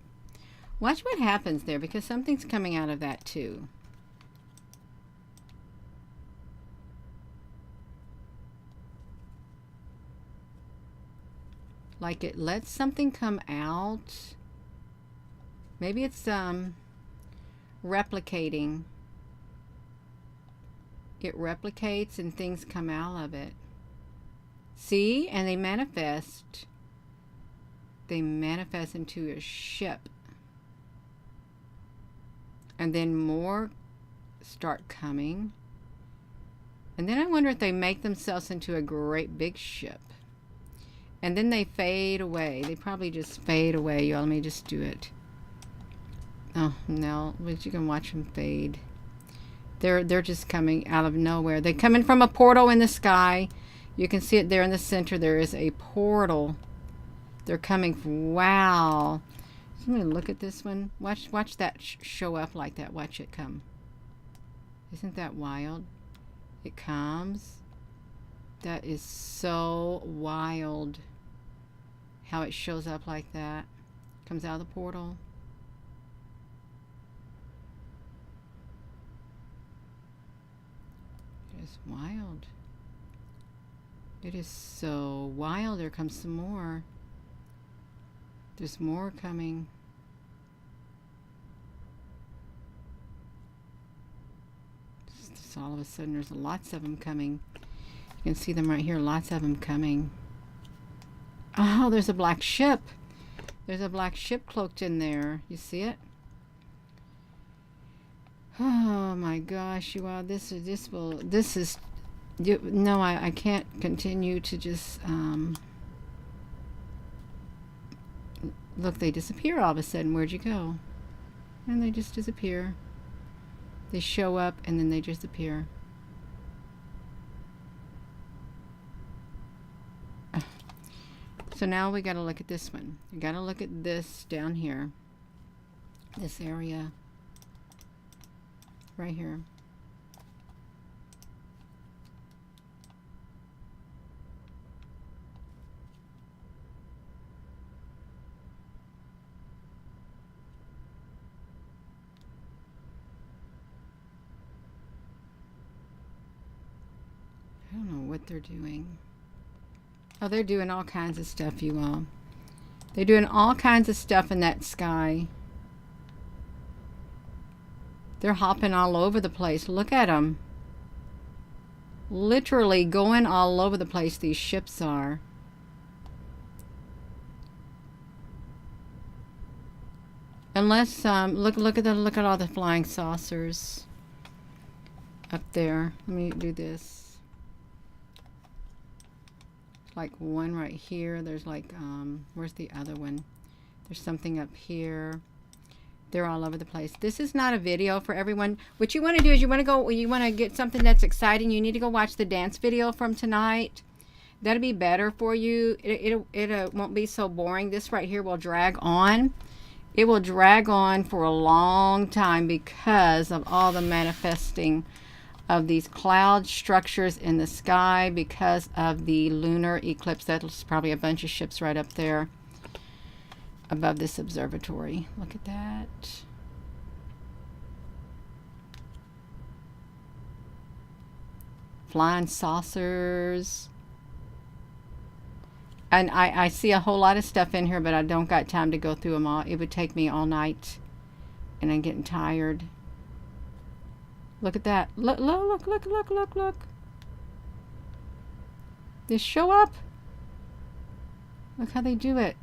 Watch what happens there because something's coming out of that too. Like it lets something come out. Maybe it's replicating. It replicates and things come out of it. See? And they manifest. They manifest into a ship. And then more start coming. And then I wonder if they make themselves into a great big ship. And then they fade away. They probably just fade away. Y'all, let me just do it. Oh, no. But you can watch them fade. They're just coming out of nowhere. They're coming from a portal in the sky. You can see it there in the center. There is a portal. They're coming from, wow. I'm going to look at this one. Watch that show up like that. Watch it come. Isn't that wild? It comes. That is so wild. How it shows up like that. Comes out of the portal. It's wild. It is so wild. There comes some more. There's more coming. Just all of a sudden there's lots of them coming. You can see them right here. Lots of them coming. Oh, there's a black ship. There's a black ship cloaked in there. You see it? Oh my gosh, you all, no, I can't continue to just, look, they disappear all of a sudden. Where'd you go? And they just disappear. They show up and then they disappear. So now we got to look at this one. We got to look at this down here. This area. Right here. I don't know what they're doing. Oh, they're doing all kinds of stuff, you all. They're doing all kinds of stuff in that sky. They're hopping all over the place. Look at them. Literally going all over the place, these ships are. Unless, look at all the flying saucers up there. Let me do this. Like one right here. There's like, where's the other one? There's something up here. They're all over the place. This is not a video for everyone. What you want to do is you want to get something that's exciting. You need to go watch the dance video from tonight. That'll be better for you. It won't be so boring. This right here will drag on. It will drag on for a long time because of all the manifesting of these cloud structures in the sky because of the lunar eclipse. That's probably a bunch of ships right up there above this observatory. Look at that. Flying saucers. And I see a whole lot of stuff in here, but I don't got time to go through them all. It would take me all night, and I'm getting tired. Look at that. Look. They show up. Look how they do it.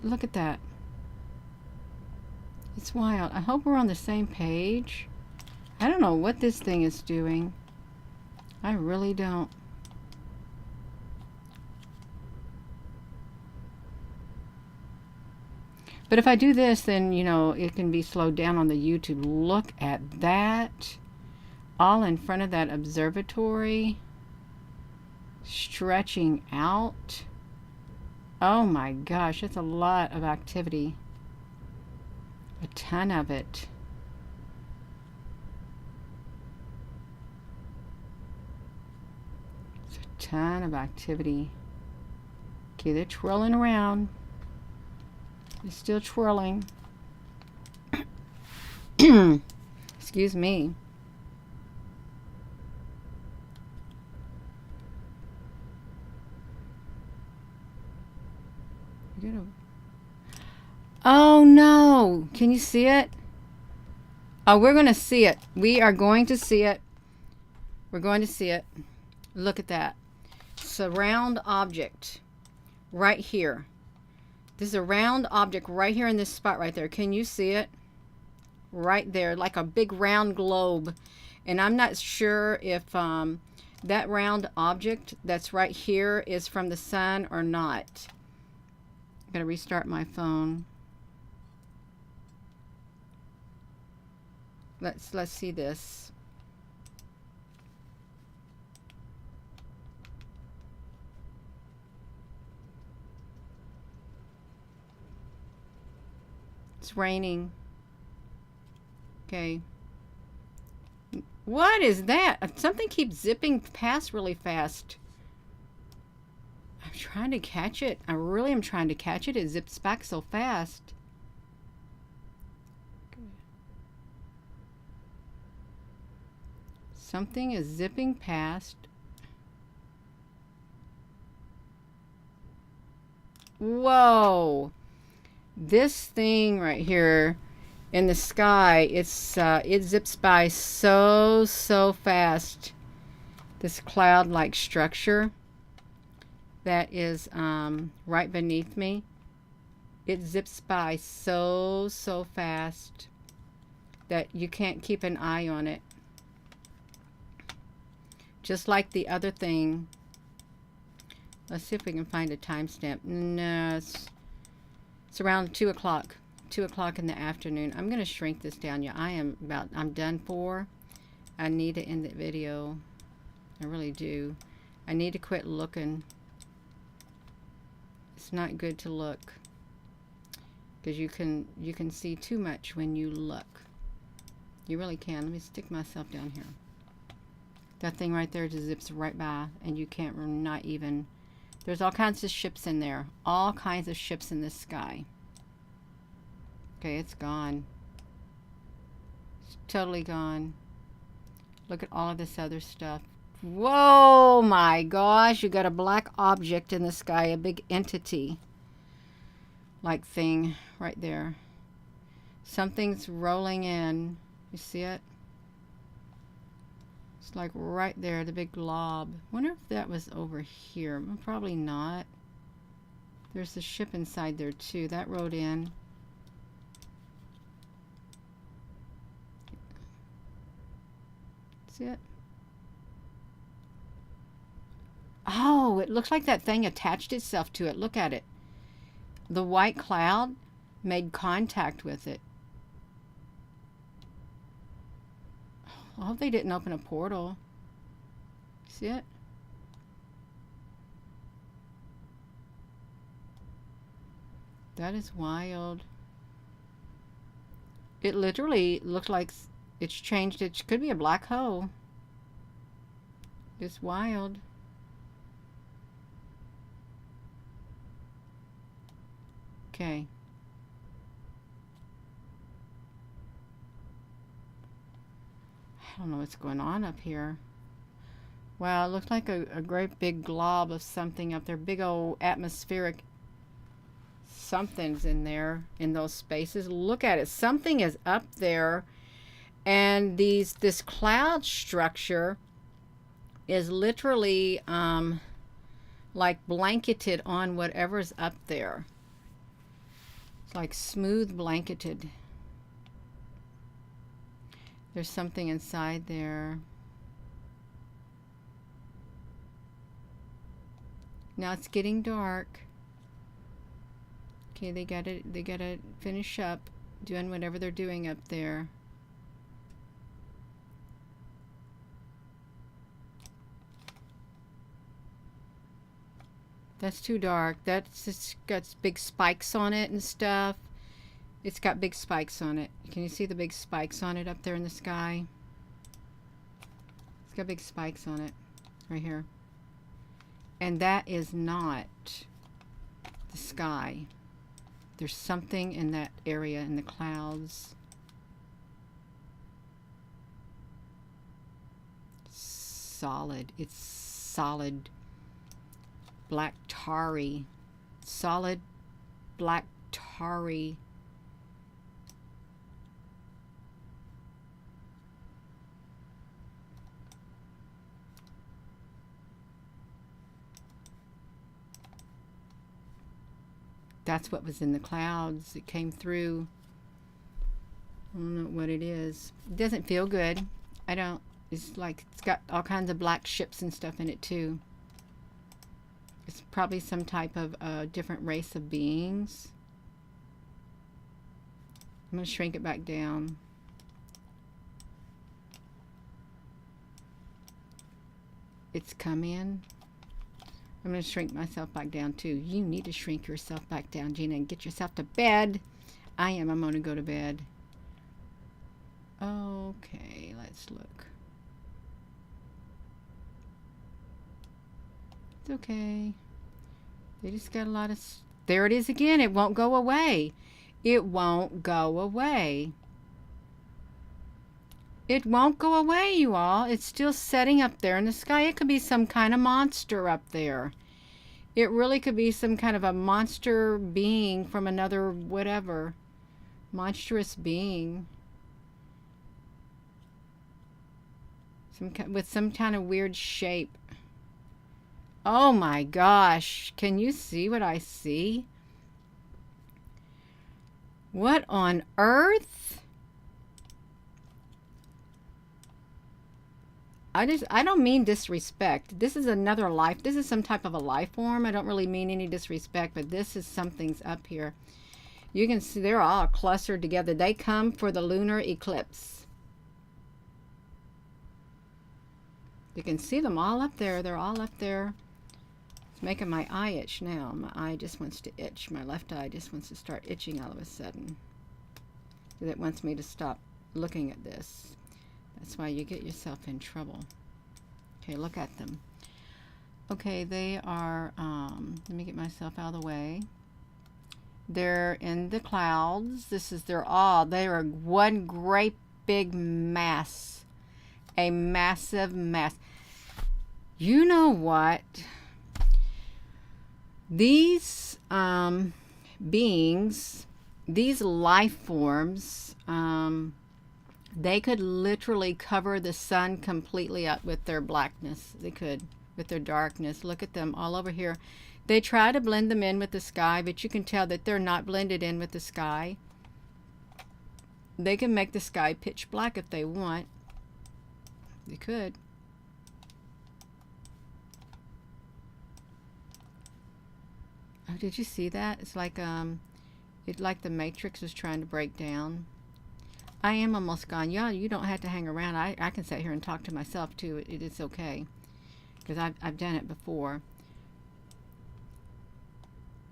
Look at that. It's wild. I hope we're on the same page. I don't know what this thing is doing. I really don't. But if I do this, then, you know, it can be slowed down on the YouTube. Look at that. All in front of that observatory. Stretching out. Oh my gosh, that's a lot of activity. A ton of it. It's a ton of activity. Okay, they're twirling around. They're still twirling. Excuse me. Oh no! Can you see it? Oh, we're going to see it. We are going to see it. We're going to see it. Look at that. It's a round object right here. This is a round object right here in this spot right there. Can you see it? Right there, like a big round globe. And I'm not sure if that round object that's right here is from the sun or not. I'm going to restart my phone. Let's see this. It's raining. Okay. What is that? Something keeps zipping past really fast. I'm trying to catch it. I really am trying to catch it. It zips back so fast. Something is zipping past. Whoa. This thing right here in the sky, it zips by so fast. This cloud-like structure that is right beneath me, it zips by so fast. that you can't keep an eye on it. Just like the other thing. Let's see if we can find a timestamp. No, it's around 2 o'clock. 2 o'clock in the afternoon. I'm going to shrink this down. Yeah, I'm done for. I need to end the video. I really do. I need to quit looking. It's not good to look. Because you can see too much when you look. You really can. Let me stick myself down here. That thing right there just zips right by, and you can't, not even. There's all kinds of ships in there. All kinds of ships in this sky. Okay, it's gone. It's totally gone. Look at all of this other stuff. Whoa, my gosh. You got a black object in the sky, a big entity like thing right there. Something's rolling in. You see it? It's like right there, the big glob. Wonder if that was over here. Probably not. There's a ship inside there too. That rode in. See it? Oh, it looks like that thing attached itself to it. Look at it. The white cloud made contact with it. I hope they didn't open a portal. See it? That is wild. It literally looked like it's changed. It could be a black hole. It's wild. Okay. I don't know what's going on up here. Wow, it looks like a great big glob of something up there. Big old atmospheric something's in there in those spaces. Look at it. Something is up there, and this cloud structure is literally like blanketed on whatever's up there. It's like smooth blanketed. There's something inside there. Now it's getting dark. Okay, they gotta finish up doing whatever they're doing up there. That's too dark. It's got big spikes on it and stuff. It's got big spikes on it. Can you see the big spikes on it up there in the sky? It's got big spikes on it. Right here. And that is not the sky. There's something in that area in the clouds. Solid. It's solid. Black tarry. Solid black tarry. That's what was in the clouds. It came through. I don't know what it is. It doesn't feel good. I don't. It's like it's got all kinds of black ships and stuff in it too. It's probably some type of different race of beings. I'm going to shrink it back down. It's come in. I'm going to shrink myself back down too. You need to shrink yourself back down, Gina, and get yourself to bed. I'm going to go to bed. Okay, let's look. It's okay. They just got a lot of... There it is again. It won't go away. It won't go away. It won't go away, you all. It's still setting up there in the sky. It could be some kind of monster up there. It really could be some kind of a monster being from another whatever. Monstrous being. With some kind of weird shape. Oh my gosh. Can you see what I see? What on earth? I don't mean disrespect. This is another life. This is some type of a life form. I don't really mean any disrespect, but this is something's up here. You can see they're all clustered together. They come for the lunar eclipse. You can see them all up there. They're all up there. It's making my eye itch now. My eye just wants to itch. My left eye just wants to start itching all of a sudden. It wants me to stop looking at this. That's why you get yourself in trouble. Okay, look at them. Okay, they are, let me get myself out of the way. They're in the clouds. They are one great big mass. A massive mass. You know what? These beings, these life forms, they could literally cover the sun completely up with their blackness. They could, with their darkness. Look at them all over here. They try to blend them in with the sky, but you can tell that they're not blended in with the sky. They can make the sky pitch black if they want. They could. Oh, did you see that? It's like like the Matrix is trying to break down. I am almost gone. Yeah, you don't have to hang around. I can sit here and talk to myself too. It's okay, because I've done it before.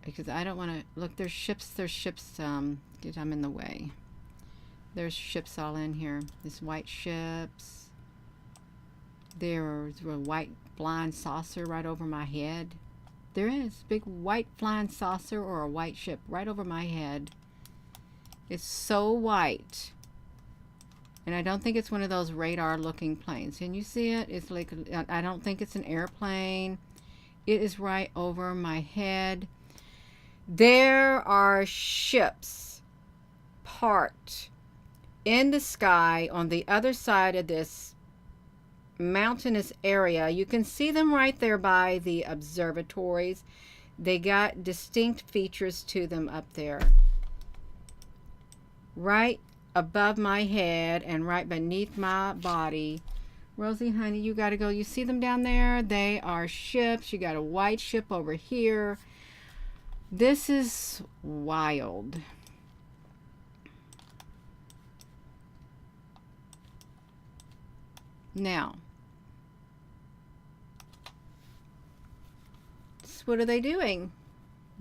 Because I don't want to look. There's ships. I'm in the way. There's ships all in here. These white ships. There's a white flying saucer right over my head. There is a big white flying saucer or a white ship right over my head. It's so white. And I don't think it's one of those radar looking planes. Can you see it? It's like, I don't think it's an airplane. It is right over my head. There are ships parked in the sky on the other side of this mountainous area. You can see them right there by the observatories. They got distinct features to them up there. Right above my head and right beneath my body. Rosie, honey, you got to go. You see them down there? They are ships. You got a white ship over here. This is wild. Now, what are they doing?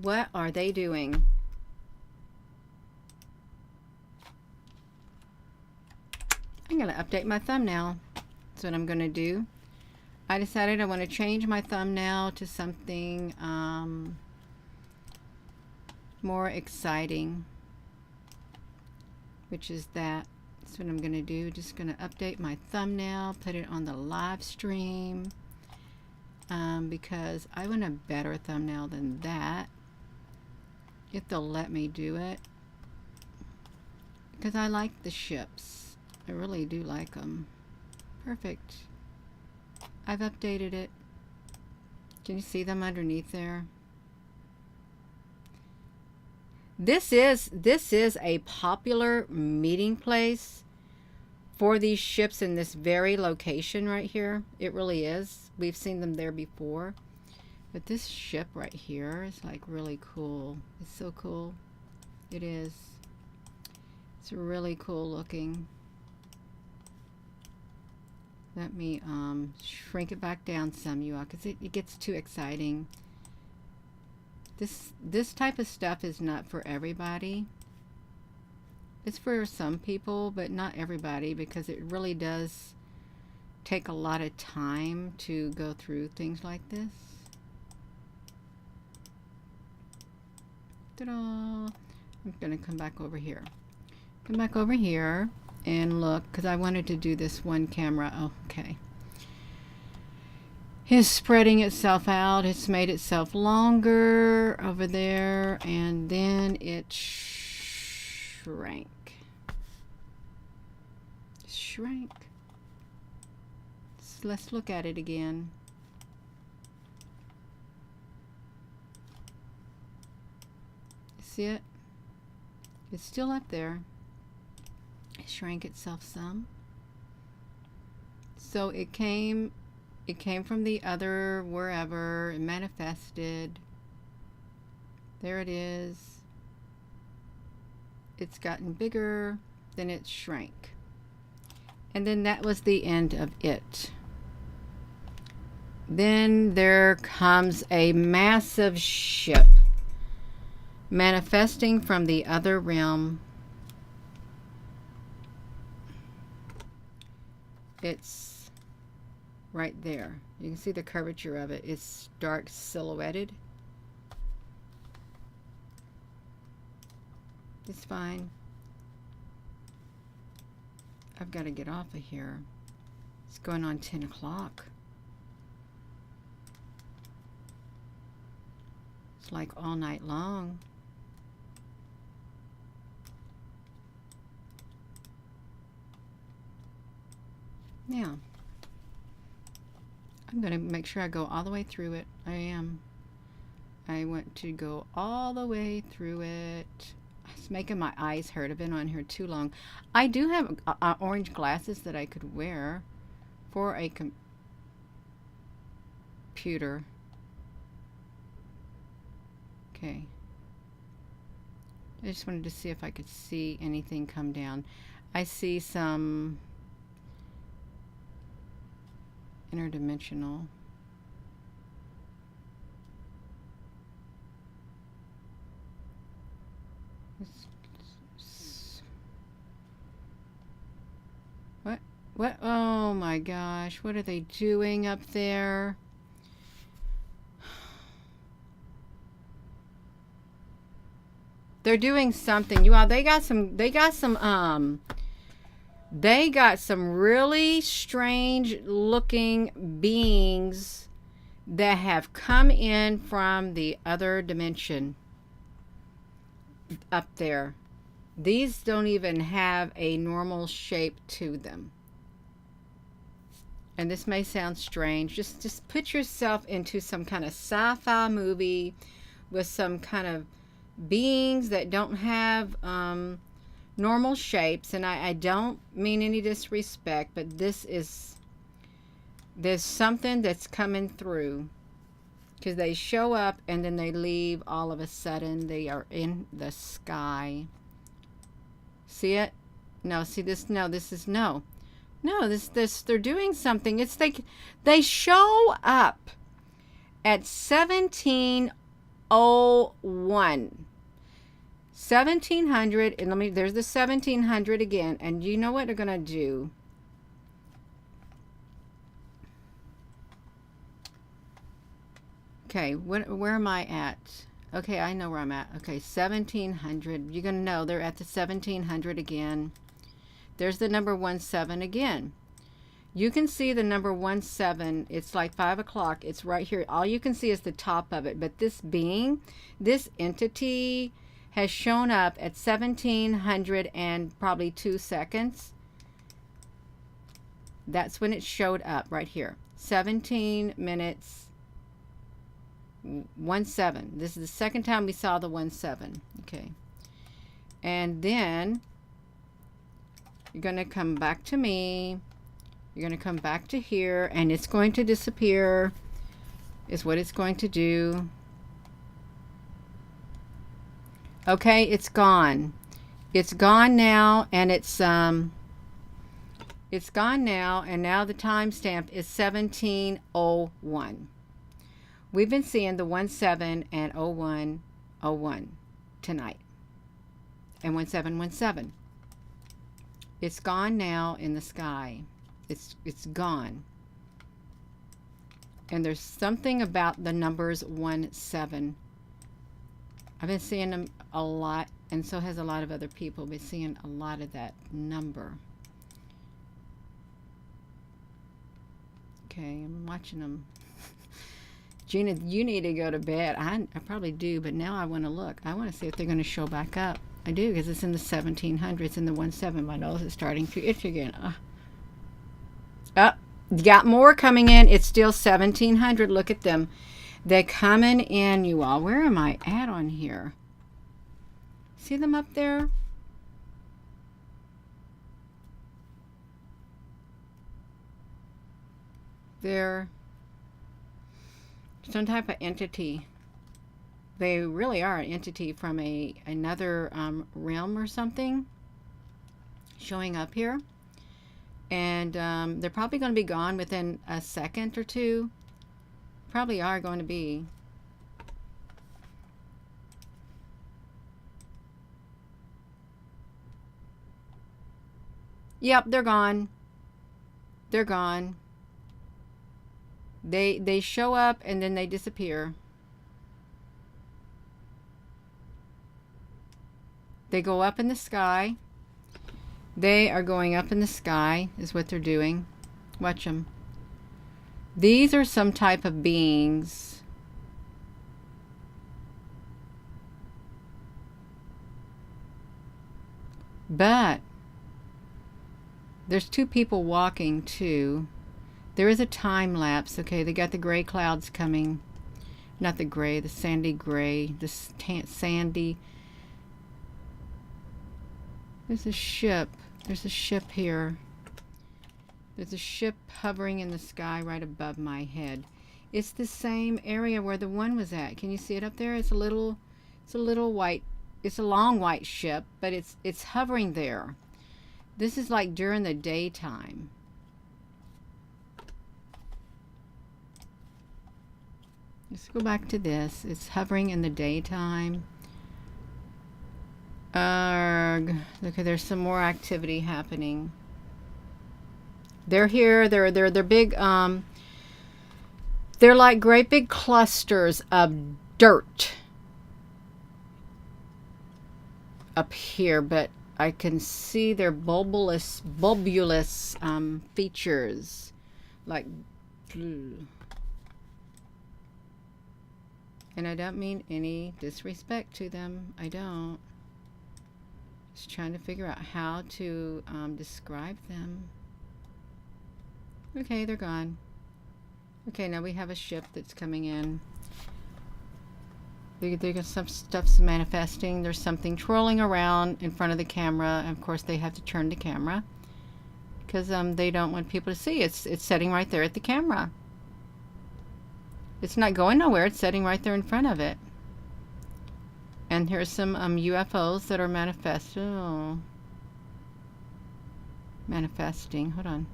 What are they doing? I'm going to update my thumbnail. That's what I'm going to do. I decided I want to change my thumbnail to something more exciting, which is that. That's what I'm going to do. Just going to update my thumbnail, put it on the live stream, because I want a better thumbnail than that, if they'll let me do it, because I like the ships. I really do like them. Perfect. I've updated it. Can you see them underneath there? This is a popular meeting place for these ships in this very location right here. It really is. We've seen them there before. But this ship right here is like really cool. It's so cool. It is. It's really cool looking. Let me shrink it back down some, you all, because it gets too exciting. This type of stuff is not for everybody. It's for some people, but not everybody, because it really does take a lot of time to go through things like this. Ta-da! I'm going to come back over here. Come back over here and look, because I wanted to do this one camera. Oh, okay. It's spreading itself out. It's made itself longer over there, and then it shrank. Shrank. So let's look at it again. See it? It's still up there. It shrank itself some. So it came from the other wherever, it manifested. There it is. It's gotten bigger, then it shrank. And then that was the end of it. Then there comes a massive ship manifesting from the other realm. It's right there. You can see the curvature of it. It's dark silhouetted. It's fine. I've got to get off of here. It's going on 10 o'clock. It's like all night long. Now, I'm going to make sure I go all the way through it. I want to go all the way through it. It's making my eyes hurt. I've been on here too long. I do have orange glasses that I could wear for a computer. Okay. I just wanted to see if I could see anything come down. I see some interdimensional. What? Oh my gosh, what are they doing up there? They're doing something. You all, they got some really strange looking beings that have come in from the other dimension up there. These don't even have a normal shape to them. And this may sound strange. Just put yourself into some kind of sci-fi movie with some kind of beings that don't have normal shapes. And I don't mean any disrespect, but there's something that's coming through, because they show up and then they leave all of a sudden. They are in the sky. See it? No, see this? No, this is no. No, this they're doing something. It's like they show up at 1701. 1700, and there's the 1700 again. And you know what they're going to do? Okay, where am I at? Okay, I know where I'm at. Okay, 1700. You're going to know they're at the 1700 again. There's the number 17 again. You can see the number 17. It's like 5 o'clock. It's right here. All you can see is the top of it. But this being, this entity has shown up at 1700 and probably 2 seconds. That's when it showed up right here. 17 minutes 17. This is the second time we saw the 17. Okay. And then you're going to come back to me. You're going to come back to here, and it's going to disappear, is what it's going to do. Okay, it's gone. It's gone now, and it's gone now, and now the timestamp is 1701. We've been seeing the 17 and 0101 tonight, and 1717. It's gone now in the sky. It's gone. And there's something about the numbers 17. I've been seeing them a lot, and so has a lot of other people. Been seeing a lot of that number. Okay, I'm watching them. Gina, you need to go to bed. I probably do, but now I want to look. I want to see if they're going to show back up. I do, because it's in the 1700s, in the 17. My nose is starting to itch again. You got more coming in. It's still 1700. Look at them. They're coming in, you all. Where am I at on here? See them up there? They're some type of entity. They really are an entity from another realm or something showing up here. And they're probably going to be gone within a second or two. Probably are going to be. Yep, they're gone. They're gone. They show up and then they disappear. They go up in the sky. They are going up in the sky is what they're doing. Watch them. These are some type of beings. But there's two people walking too. There is a time lapse. Okay, they got the gray clouds coming. Not the gray, the sandy gray. The sandy. There's a ship. There's a ship here. There's a ship hovering in the sky right above my head. It's the same area where the one was at. Can you see it up there? It's a little white. It's a long white ship, but it's hovering there. This is like during the daytime. Let's go back to this. It's hovering in the daytime. Okay, there's some more activity happening. They're here. They're big. They're like great big clusters of dirt up here, but I can see their bulbous features, like. And I don't mean any disrespect to them. I don't. Just trying to figure out how to describe them. Okay, they're gone. Okay, now we have a ship that's coming in. There's some stuff's manifesting. There's something twirling around in front of the camera. And of course, they have to turn the camera because they don't want people to see. It's sitting right there at the camera. It's not going nowhere. It's sitting right there in front of it. And here's some UFOs that are manifesting. Hold on.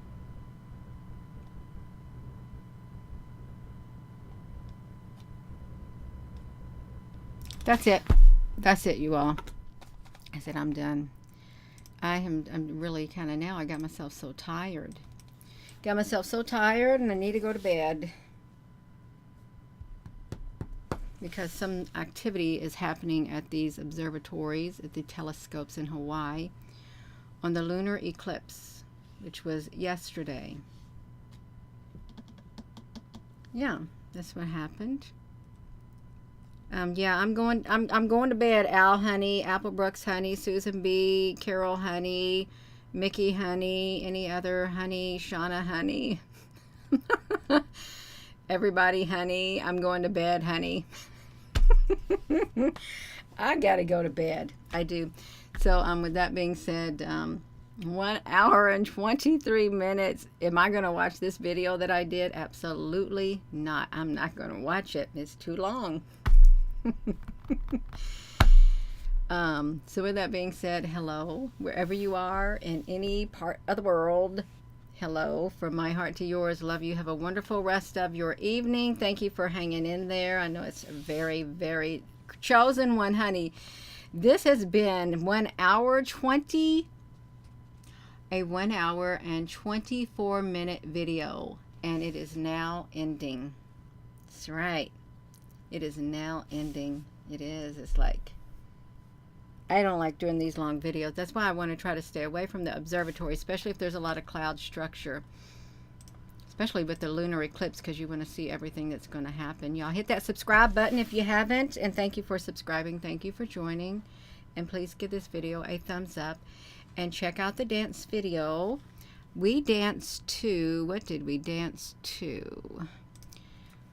That's it. That's it, you all. I said I'm done. I'm really kind of now. I got myself so tired. Got myself so tired, and I need to go to bed. Because some activity is happening at these observatories, at the telescopes in Hawaii, on the lunar eclipse, which was yesterday. Yeah, that's what happened. Yeah, I'm going to bed. Al, honey, Apple Brooks, honey, Susan B, Carol, honey, Mickey, honey, any other honey, Shauna, honey. Everybody, honey, I'm going to bed, honey. I gotta go to bed. I do. So with that being said, 1 hour and 23 minutes. Am I gonna watch this video that I did? Absolutely not. I'm not gonna watch it. It's too long. So with that being said, hello wherever you are in any part of the world. Hello from my heart to yours. Love you. Have a wonderful rest of your evening. Thank you for hanging in there. I know it's a very, very chosen one, honey. This has been 1 hour and 24 minute video, and it is now ending. That's right. It is now ending. It is. It's like, I don't like doing these long videos. That's why I want to try to stay away from the observatory, especially if there's a lot of cloud structure, especially with the lunar eclipse, because you want to see everything that's going to happen. Y'all hit that subscribe button if you haven't, and thank you for subscribing. Thank you for joining, and please give this video a thumbs up, and check out the dance video. We danced to, what did we dance to?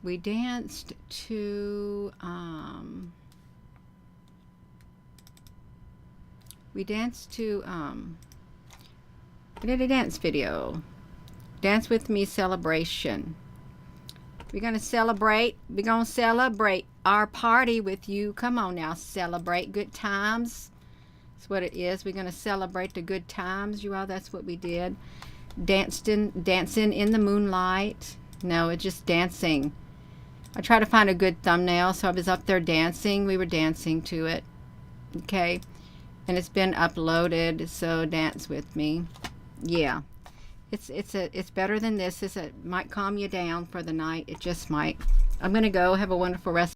We danced to, we did a dance video. Dance with me celebration. We're going to celebrate. We're going to celebrate our party with you. Come on now, celebrate good times. That's what it is. We're going to celebrate the good times, you all. That's what we did. Dancing in the moonlight. No, it's just dancing. I tried to find a good thumbnail, so I was up there dancing. We were dancing to it. Okay. And it's been uploaded, so dance with me. Yeah. It's better than this. It might calm you down for the night. It just might. I'm going to go. Have a wonderful rest.